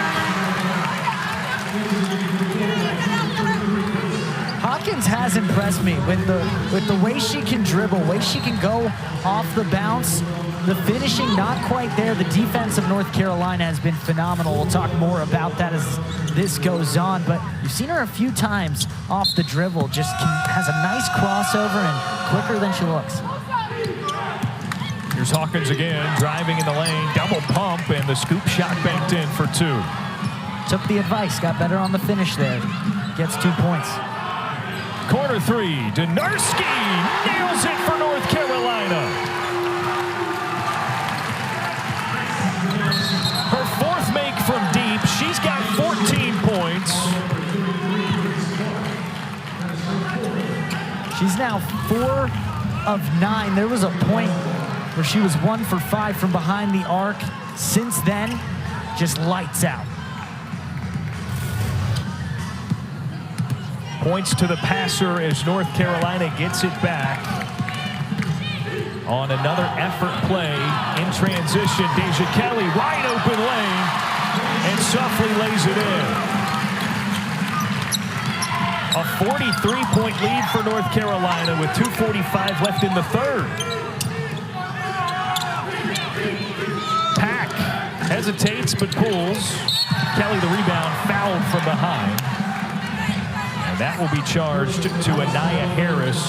Hawkins has impressed me with the way she can dribble, way she can go off the bounce. The finishing not quite there. The defense of North Carolina has been phenomenal. We'll talk more about that as this goes on, but you've seen her a few times off the dribble. Just has a nice crossover and quicker than she looks. Here's Hawkins again, driving in the lane, double pump, and the scoop shot banked in for 2. Took the advice, got better on the finish there. Gets 2 points. Corner 3, Donarski nails it for North Carolina. Her 4th make from deep. She's got 14 points. She's now 4 of 9. There was a point where she was 1 for 5 from behind the arc. Since then, just lights out. Points to the passer as North Carolina gets it back. On another effort play in transition, Deja Kelly, wide open lane, and softly lays it in. A 43-point lead for North Carolina with 2:45 left in the 3rd. Pack hesitates but pulls. Kelly the rebound, fouled from behind. And that will be charged to Anaya Harris.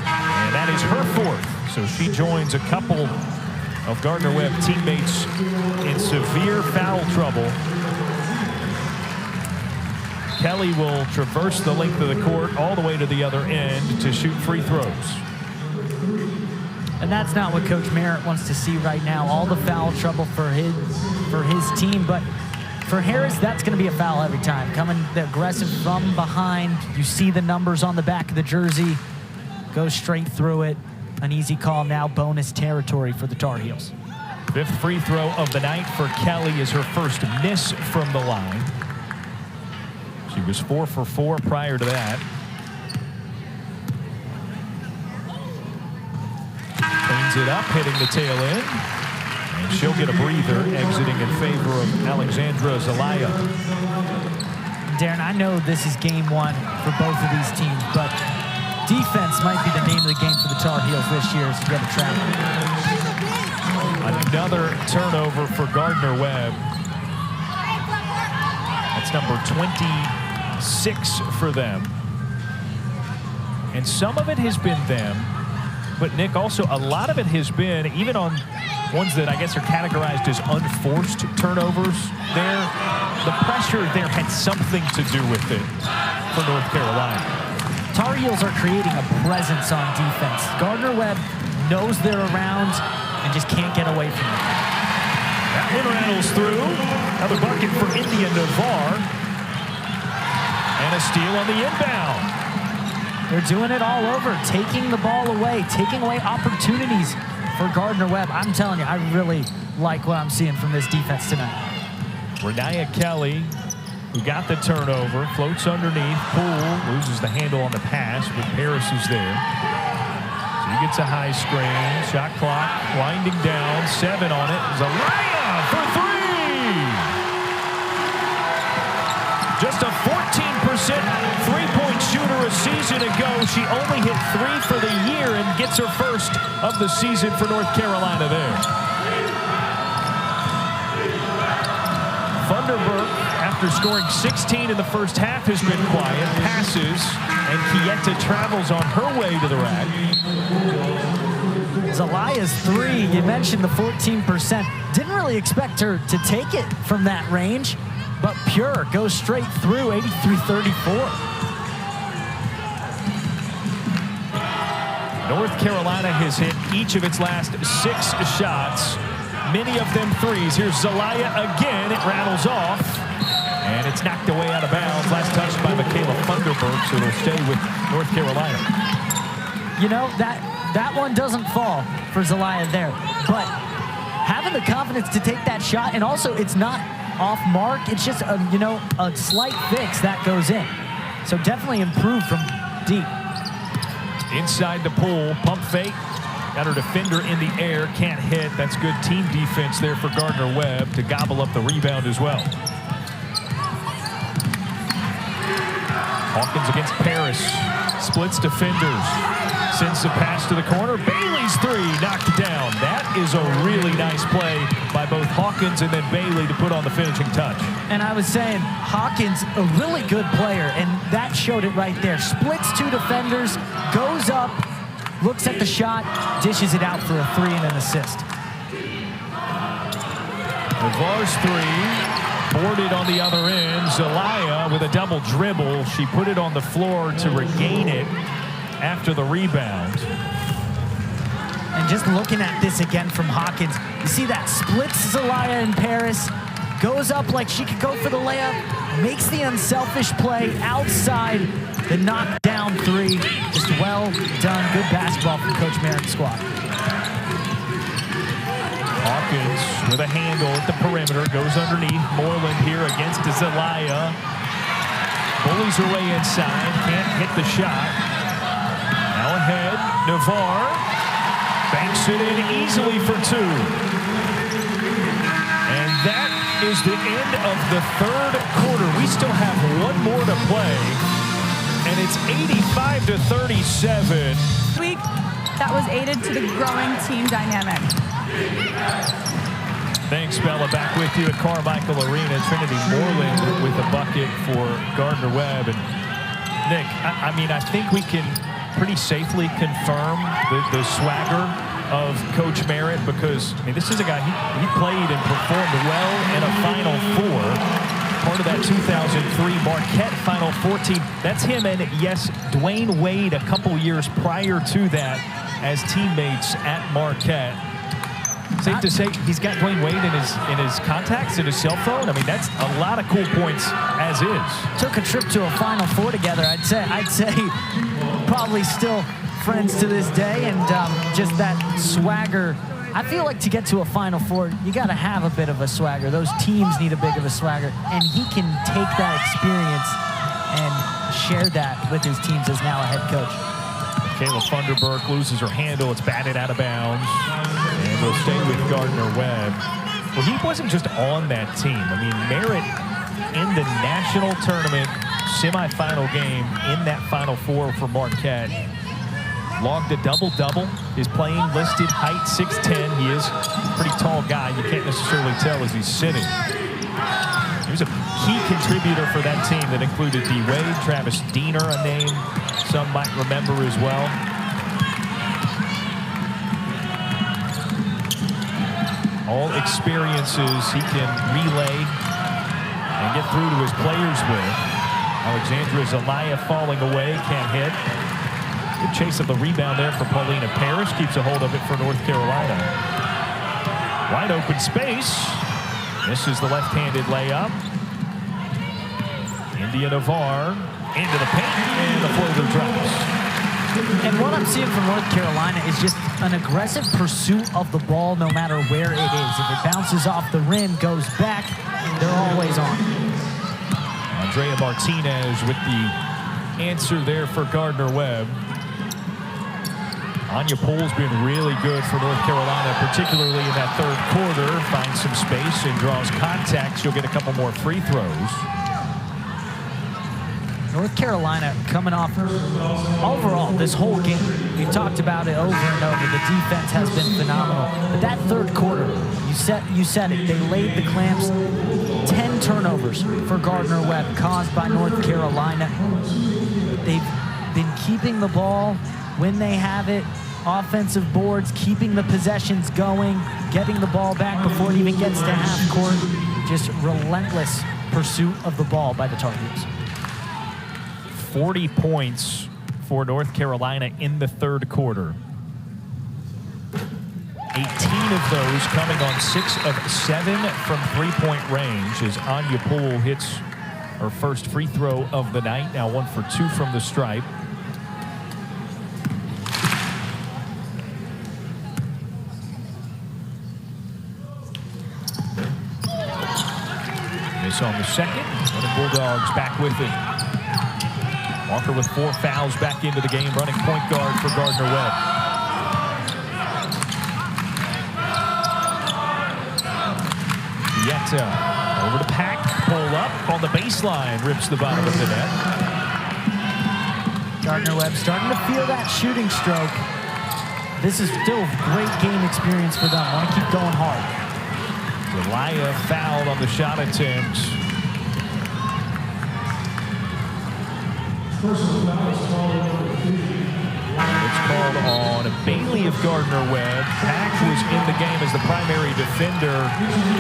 And that is her 4th. So she joins a couple of Gardner-Webb teammates in severe foul trouble. Kelly will traverse the length of the court all the way to the other end to shoot free throws. And that's not what Coach Merritt wants to see right now. All the foul trouble for his team, but for Harris, that's going to be a foul every time. Coming aggressive from behind. You see the numbers on the back of the jersey. Goes straight through it. An easy call now. Bonus territory for the Tar Heels. 5th free throw of the night for Kelly is her first miss from the line. She was 4 for 4 prior to that. Cleans it up, hitting the tail end. And she'll get a breather, exiting in favor of Alexandra Zelaya. Darren, I know this is game 1 for both of these teams, but defense might be the name of the game for the Tar Heels this year, is to get a travel. Another turnover for Gardner-Webb. That's number 26 for them. And some of it has been them, but Nick, also a lot of it has been, even on ones that I guess are categorized as unforced turnovers there, the pressure there had something to do with it for North Carolina. Tar Heels are creating a presence on defense. Gardner-Webb knows they're around and just can't get away from it. That one rattles through. Another bucket for Indya Nivar. And a steal on the inbound. They're doing it all over, taking the ball away, taking away opportunities for Gardner-Webb. I'm telling you, I really like what I'm seeing from this defense tonight. Renaya Kelly, who got the turnover, floats underneath. Poole loses the handle on the pass, but Paris is there. So he gets a high screen. Shot clock winding down. 7 on it. Zelaya for 3! Just a 14% three-point shooter a season ago. She only hit 3 for the year and gets her first of the season for North Carolina there. Funderburk, after scoring 16 in the first half, has been quiet. Passes, and Kieta travels on her way to the rack. Zelaya's 3, you mentioned the 14%. Didn't really expect her to take it from that range, but pure, goes straight through, 83-34. North Carolina has hit each of its last 6 shots, many of them threes. Here's Zelaya again. It rattles off, and it's knocked away out of bounds. Last touch by Michaela Funderburk, so it'll stay with North Carolina. You know, that one doesn't fall for Zelaya there, but having the confidence to take that shot, and also it's not off mark, it's just a slight fix that goes in. So definitely improved from deep. Inside the pool, pump fake. Got her defender in the air, can't hit. That's good team defense there for Gardner-Webb to gobble up the rebound as well. Hawkins against Paris, splits defenders, sends the pass to the corner. Bailey's 3 knocked down. That is a really nice play by both Hawkins and then Bailey to put on the finishing touch. And I was saying, Hawkins, a really good player, and that showed it right there. Splits 2 defenders, goes up, looks at the shot, dishes it out for a 3 and an assist. Nivar's 3, boarded on the other end. Zelaya with a double dribble. She put it on the floor to regain it after the rebound. And just looking at this again from Hawkins, you see that splits Zelaya in Paris, goes up like she could go for the layup, makes the unselfish play outside the knockdown 3. Just well done, good basketball from Coach Merritt's squad. Hawkins with a handle at the perimeter, goes underneath. Moreland here against Zelaya. Bullies her way inside, can't hit the shot. Now ahead, Nivar banks it in easily for 2. And that is the end of the 3rd quarter. We still have 1 more to play, and it's 85-37. Week that was aided to the growing team dynamic. Thanks, Bella. Back with you at Carmichael Arena. Trinity Moreland with a bucket for Gardner-Webb. And Nick, I mean, I think we can pretty safely confirm the swagger of Coach Merritt, because I mean, this is a guy, he played and performed well in a Final Four, part of that 2003 Marquette Final Four team. That's him and, yes, Dwayne Wade a couple years prior to that as teammates at Marquette. Safe to say he's got Dwayne Wade in his contacts, in his cell phone. I mean, that's a lot of cool points as is. Took a trip to a Final Four together. I'd say probably still friends to this day, and just that swagger. I feel like to get to a Final Four, you got to have a bit of a swagger. Those teams need a bit of a swagger, and he can take that experience and share that with his teams as now a head coach. Michaela Funderburk loses her handle. It's batted out of bounds, and we'll stay with Gardner-Webb. Well, he wasn't just on that team. I mean, Merritt in the national tournament semifinal game in that Final Four for Marquette. Logged a double-double. His playing listed height 6'10". He is a pretty tall guy. You can't necessarily tell as he's sitting. He was a key contributor for that team that included D. Wade, Travis Diener, a name some might remember as well. All experiences he can relay and get through to his players with. Alexandra Zelaya falling away, can't hit. Good chase of the rebound there for Paulina Parrish. Keeps a hold of it for North Carolina. Wide open space. Misses the left-handed layup. Indya Nivar into the paint, and the floater drops. And what I'm seeing from North Carolina is just an aggressive pursuit of the ball no matter where it is. If it bounces off the rim, goes back, they're always on. Andrea Martinez with the answer there for Gardner-Webb. Anya Poole's been really good for North Carolina, particularly in that third quarter. Finds some space and draws contact. She'll get a couple more free throws. North Carolina coming off overall this whole game. We've talked about it over and over. The defense has been phenomenal. But that third quarter, you said it. They laid the clamps. 10 turnovers for Gardner-Webb caused by North Carolina. They've been keeping the ball when they have it. Offensive boards, keeping the possessions going, getting the ball back before it even gets to half court. Just relentless pursuit of the ball by the Tar Heels. 40 points for North Carolina in the third quarter. 18 of those coming on 6 of 7 from three-point range as Anya Poole hits her first free throw of the night. Now 1 for 2 from the stripe. Miss on the second. Runnin Bulldogs back with it. Walker with 4 fouls back into the game, running point guard for Gardner-Webb. Vieta over to Pack, pull up on the baseline, rips the bottom of the net. Gardner-Webb starting to feel that shooting stroke. This is still great game experience for them. Want to keep going hard. Zelaya fouled on the shot attempt. It's called on Bailey of Gardner-Webb. Pack was in the game as the primary defender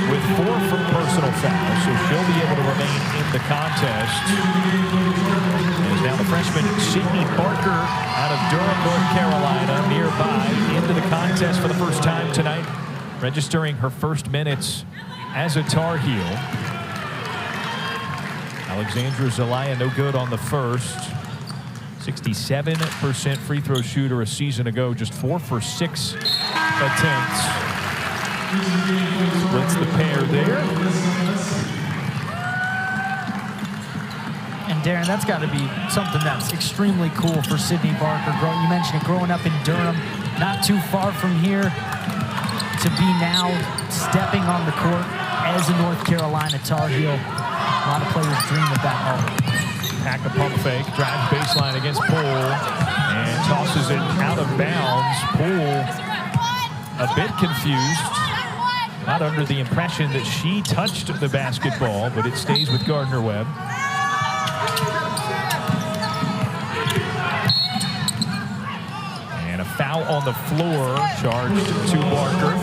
with 4 from personal fouls, so she'll be able to remain in the contest. As now the freshman Sydney Barker out of Durham, North Carolina, nearby into the contest for the first time tonight, registering her first minutes as a Tar Heel. Alexandra Zelaya no good on the first. 67% free throw shooter a season ago, just 4 for 6 attempts. Splits the pair there. And Darren, that's got to be something that's extremely cool for Sydney Barker. You mentioned it, growing up in Durham, not too far from here, to be now stepping on the court as a North Carolina Tar Heel. A lot of players dream of that moment. Pack a pump fake, drives baseline against Poole, and tosses it out of bounds. Poole a bit confused, not under the impression that she touched the basketball, but it stays with Gardner-Webb. And a foul on the floor, charged to Barker.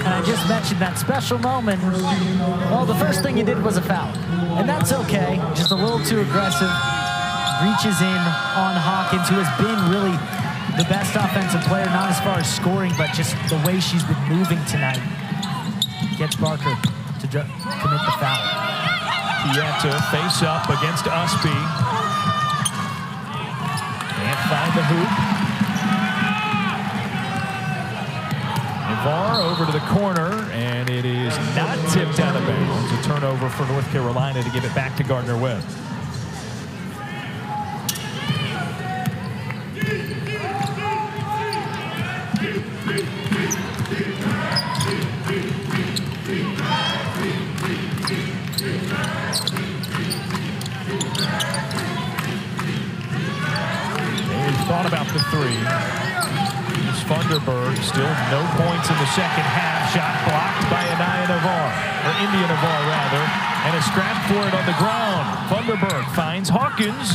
And I just mentioned that special moment. Well, the first thing you did was a foul. And that's okay. Just a little too aggressive. Reaches in on Hawkins, who has been really the best offensive player, not as far as scoring, but just the way she's been moving tonight. Gets Barker to commit the foul. Vieta face up against Usby. Can't find the hoop. Nivar over to the corner, and it is not tipped out of bounds. A turnover for North Carolina to give it back to Gardner-Webb. thought about the three. Here's Funderburg, still no points in the second half. Shot blocked by Indya Nivar, rather. And a scrap for it on the ground. Funderburg finds Hawkins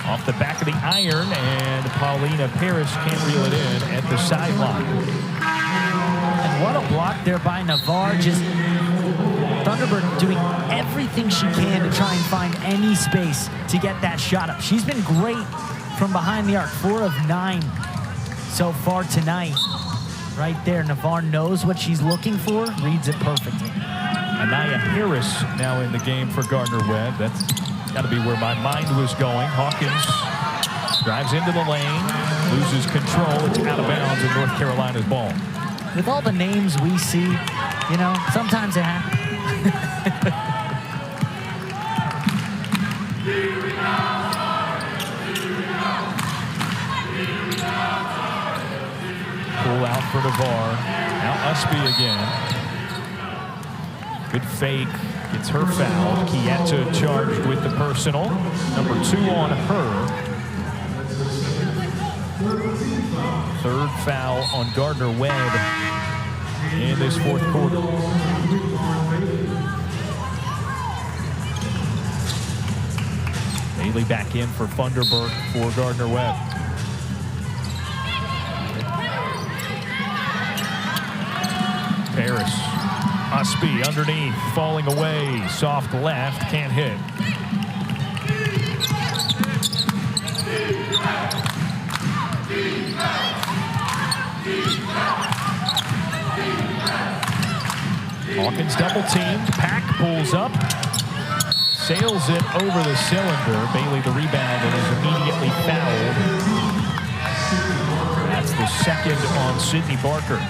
off the back of the iron, and Paulina Parrish can't reel it in at the sideline. And what a block there by Nivar. Just Funderburg doing everything she can to try and find any space to get that shot up. She's been great from behind the arc, 4 of 9 so far tonight. Right there, Nivar knows what she's looking for, reads it perfectly. Anaya Harris now in the game for Gardner-Webb. That's got to be where my mind was going. Hawkins drives into the lane, loses control. It's out of bounds in North Carolina's ball. With all the names we see, you know, sometimes it happens. Pull out for Nivar. Now Usby again. Good fake. Gets her foul. Chieta charged with the personal. Number 2 on her. Third foul on Gardner-Webb in this fourth quarter. Bailey back in for Funderburg for Gardner-Webb. Parrish. Usby underneath, falling away. Soft left, can't hit. Hawkins double teamed. Pack pulls up. Sails it over the cylinder. Bailey the rebound and is immediately fouled. That's the second on Sydney Barker.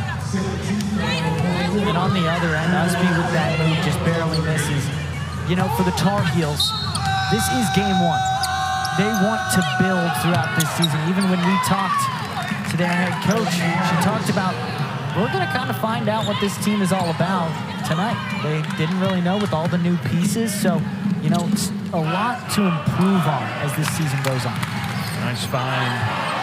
And on the other end, Usby with that move just barely misses. You know, for the Tar Heels, this is game 1. They want to build throughout this season. Even when we talked to their head coach, she talked about, we're going to kind of find out what this team is all about tonight. They didn't really know with all the new pieces, so, you know, it's a lot to improve on as this season goes on. Nice find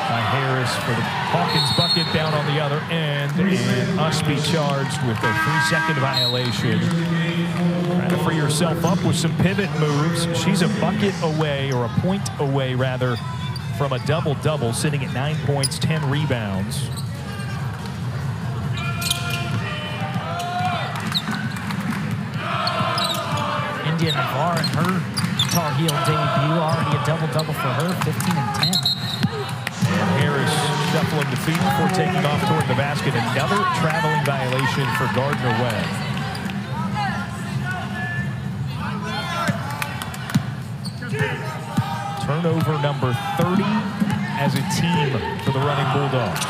by Harris for the Hawkins bucket down on the other end, and Usby charged with a 3-second violation. Trying to free herself up with some pivot moves. She's a bucket away, or a point away rather, from a double-double, sitting at 9 points, 10 rebounds. Indya Nivar in her Tar Heel debut, already a double-double for her, 15 and 10. And Harris shuffling the feet before taking off toward the basket. Another traveling violation for Gardner-Webb. Turnover number 30 as a team for the Runnin Bulldogs.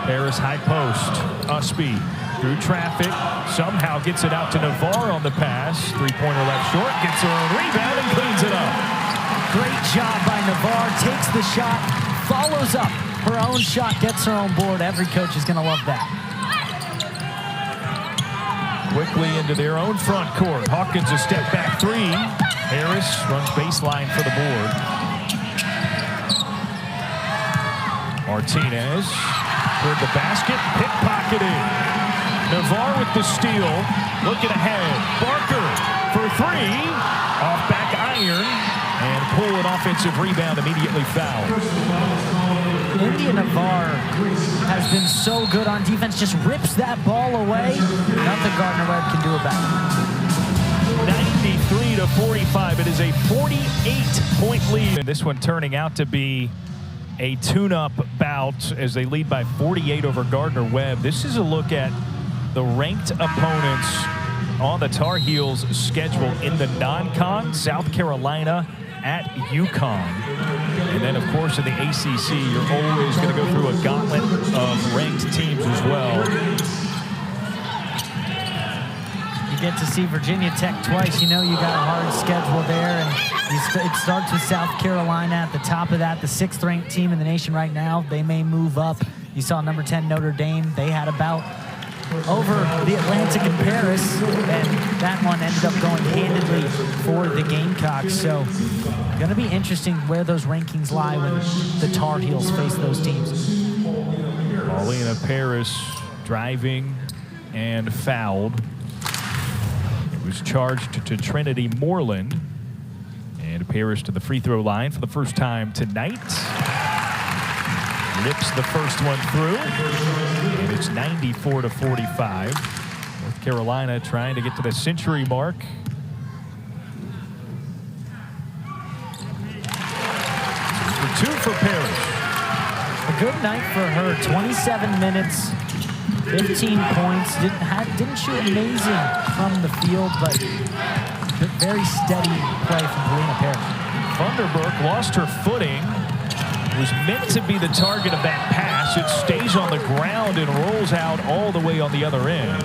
Harris high post. Usby through traffic. Somehow gets it out to Nivar on the pass. Three-pointer left short. Gets her own rebound and cleans it up. Great job by Nivar, takes the shot, follows up her own shot, gets her own board. Every coach is going to love that. Quickly into their own front court. Hawkins a step back 3. Harris runs baseline for the board. Martinez toward the basket, pickpocketed. Nivar with the steal, looking ahead. Barker for 3, off back iron. And pull an offensive rebound, immediately fouled. Indya Nivar has been so good on defense, just rips that ball away. Nothing Gardner-Webb can do about it. 93-45. It is a 48-point lead. And this one turning out to be a tune-up bout as they lead by 48 over Gardner-Webb. This is a look at the ranked opponents on the Tar Heels' schedule in the non-con. South Carolina at UConn. And then, of course, in the ACC, you're always going to go through a gauntlet of ranked teams as well. You get to see Virginia Tech twice. You know you got a hard schedule there. And it starts with South Carolina at the top of that, the 6th-ranked team in the nation right now. They may move up. You saw number 10 Notre Dame. They had a bout over the Atlantic in Paris, and that one ended up going handedly early for the Gamecocks. So going to be interesting where those rankings lie when the Tar Heels face those teams. Paulina Paris driving and fouled. It was charged to Trinity Moreland. And Paris to the free throw line for the first time tonight. Rips the first one through. And it's 94-45. North Carolina trying to get to the century mark. For 2 for Paris. A good night for her. 27 minutes, 15 points. Didn't shoot amazing from the field, but very steady play from Paulina Paris. Funderburk lost her footing. Was meant to be the target of that pass. It stays on the ground and rolls out all the way on the other end.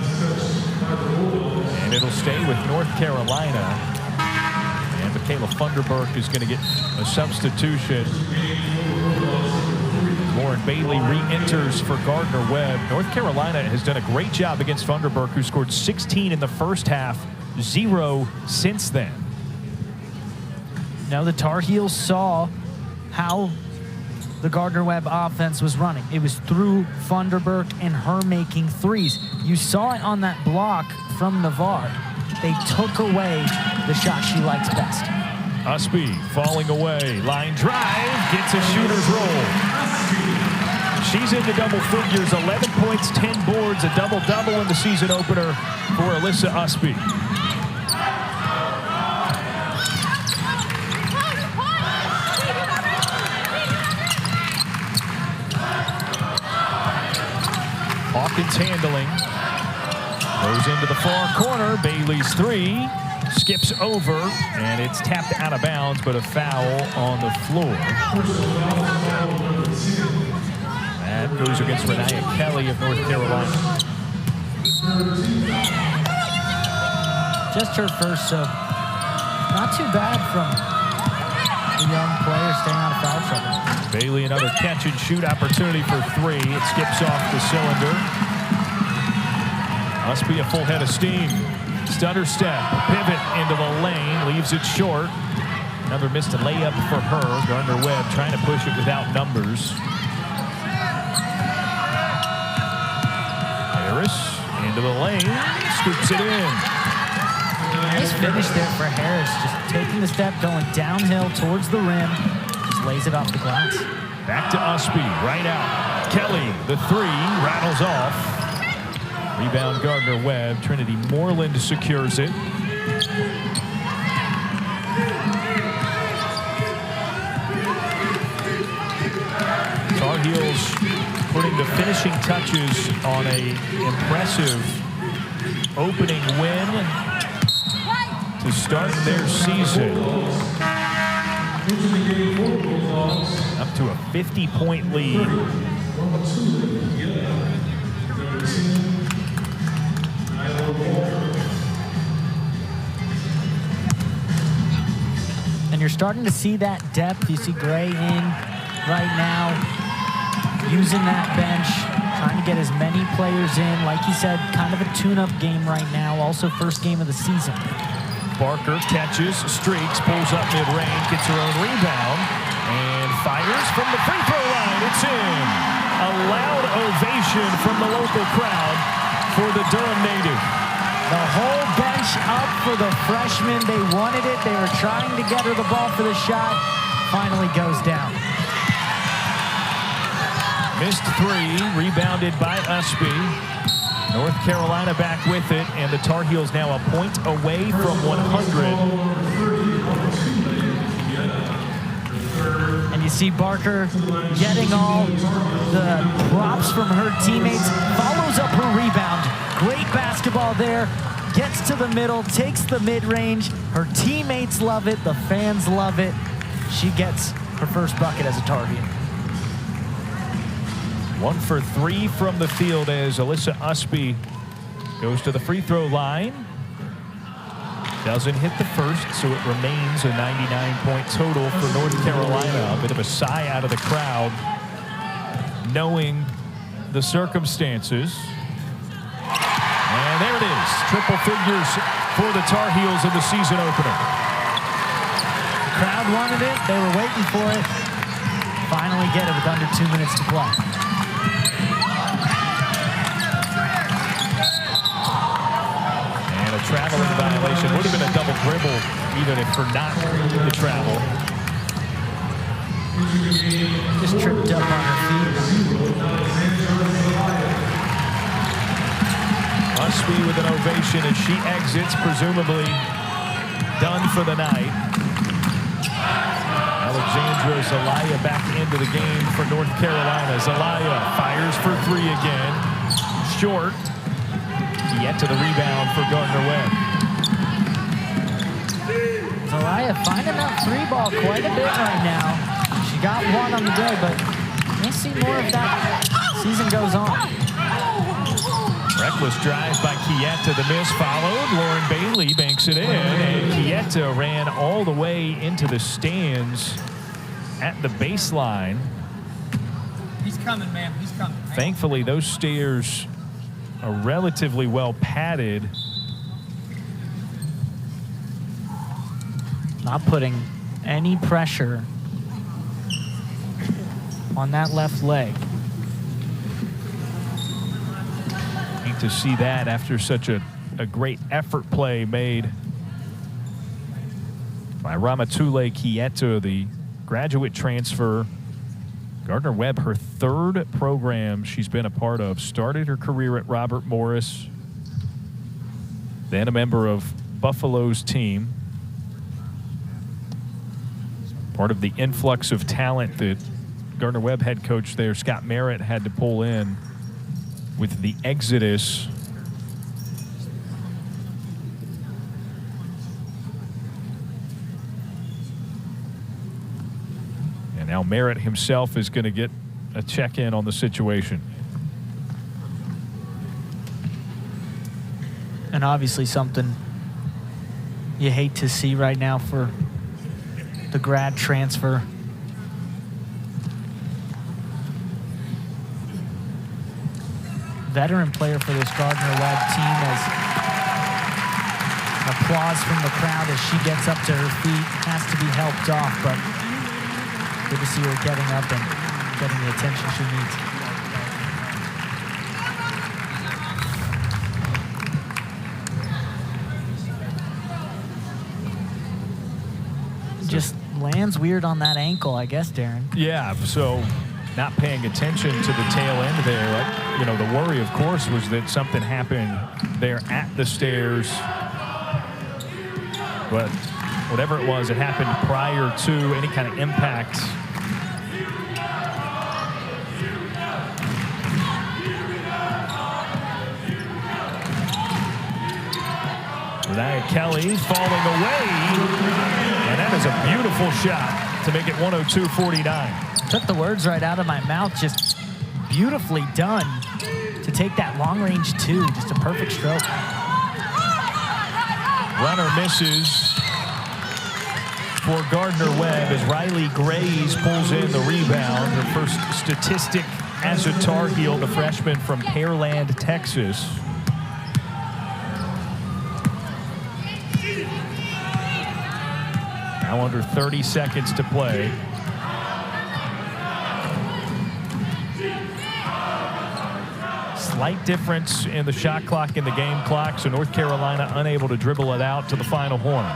And it'll stay with North Carolina. And Michaela Funderburk is going to get a substitution. Lauren Bailey re-enters for Gardner-Webb. North Carolina has done a great job against Funderburk, who scored 16 in the first half, 0 since then. Now the Tar Heels saw how the Gardner-Webb offense was running. It was through Funderburk and her making threes. You saw it on that block from Nivar. They took away the shot she likes best. Usby falling away. Line drive. Gets a shooter's roll. She's into double figures. 11 points, 10 boards. A double-double in the season opener for Alyssa Usby. Hawkins handling. Goes into the far corner. Bailey's three. Skips over. And it's tapped out of bounds, but a foul on the floor. That goes against Renaya Kelly of North Carolina. Just her first, so not too bad from the young player staying out of foul trouble. Bailey, another catch and shoot opportunity for three. It skips off the cylinder. Must be a full head of steam. Stutter step, pivot into the lane, leaves it short. Another missed a layup for her. Gardner-Webb trying to push it without numbers. Harris into the lane, scoops it in. Nice finish there for Harris, just taking the step, going downhill towards the rim. Just lays it off the glass. Back to Usby, right out. Kelly, the three, rattles off. Rebound Gardner-Webb. Trinity Moreland secures it. Tar Heels putting the finishing touches on an impressive opening win to start their season. Up to a 50-point lead. And you're starting to see that depth. You see Gray in right now, using that bench, trying to get as many players in. Like he said, kind of a tune-up game right now. Also first game of the season. Barker catches, streaks, pulls up mid-range, gets her own rebound, and fires from the free throw line. It's in. A loud ovation from the local crowd for the Durham native. The whole bench up for the freshman. They wanted it. They were trying to get her the ball for the shot. Finally goes down. Missed three, rebounded by Usby. North Carolina back with it, and the Tar Heels now a point away from 100. And you see Barker getting all the props from her teammates. Follows up her rebound. Great basketball there. Gets to the middle, takes the mid-range. Her teammates love it. The fans love it. She gets her first bucket as a Tar Heel. 1 for 3 from the field as Alyssa Usby goes to the free throw line. Doesn't hit the first, so it remains a 99-point total for North Carolina. A bit of a sigh out of the crowd, knowing the circumstances. And there it is, triple figures for the Tar Heels in the season opener. The crowd wanted it. They were waiting for it. Finally get it with under 2 minutes to play. And a traveling violation. Would have been a double dribble even if for not the travel. Just tripped up on her feet. Usby with an ovation as she exits, presumably done for the night. Alexandra Zelaya back into the game for North Carolina. Zelaya fires for three again. Short. Yet to the rebound for Gardner-Webb. Zelaya finding that three ball quite a bit right now. She got one on the day, but we'll see more of that as season goes on. Reckless drive by Chietta. The miss followed. Lauren Bailey banks it in, and Chietta ran all the way into the stands at the baseline. He's coming, man. He's coming. Thankfully, those stairs are relatively well padded. Not putting any pressure on that left leg. Hate to see that after such a great effort play made by Ramatule Chietta, the graduate transfer. Gardner-Webb, her third program she's been a part of, started her career at Robert Morris, then a member of Buffalo's team. Part of the influx of talent that Gardner-Webb head coach there, Scott Merritt, had to pull in with the exodus. And now Merritt himself is going to get a check-in on the situation. And obviously something you hate to see right now for the grad transfer. Veteran player for this Gardner-Webb team, as applause from the crowd as she gets up to her feet, has to be helped off, but good to see her getting up and getting the attention she needs. Just lands weird on that ankle, I guess, Darren. Yeah, so not paying attention to the tail end there. You know, the worry, of course, was that something happened there at the stairs. But whatever it was, it happened prior to any kind of impact. Renaya Kelly falling away. And that is a beautiful shot to make it 102-49. Took the words right out of my mouth. Just beautifully done to take that long range two. Just a perfect stroke. Runner misses for Gardner-Webb as Riley Grays pulls in the rebound. Her first statistic as a Tar Heel, the freshman from Pearland, Texas. Now under 30 seconds to play. Slight difference in the shot clock and the game clock, so North Carolina unable to dribble it out to the final horn.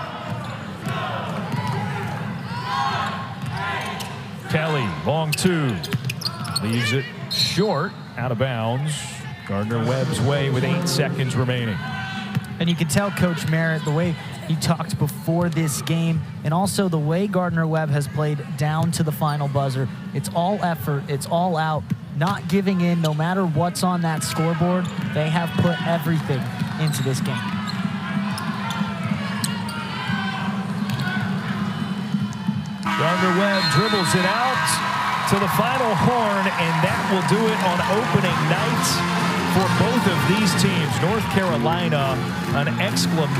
Kelly, long two, leaves it short, out of bounds. Gardner-Webb's way with 8 seconds remaining. And you can tell Coach Merritt, the way he talked before this game, and also the way Gardner-Webb has played down to the final buzzer. It's all effort, it's all out. Not giving in no matter what's on that scoreboard. They have put everything into this game. Gardner-Webb dribbles it out to the final horn, and that will do it on opening night for both of these teams. North Carolina, an exclamation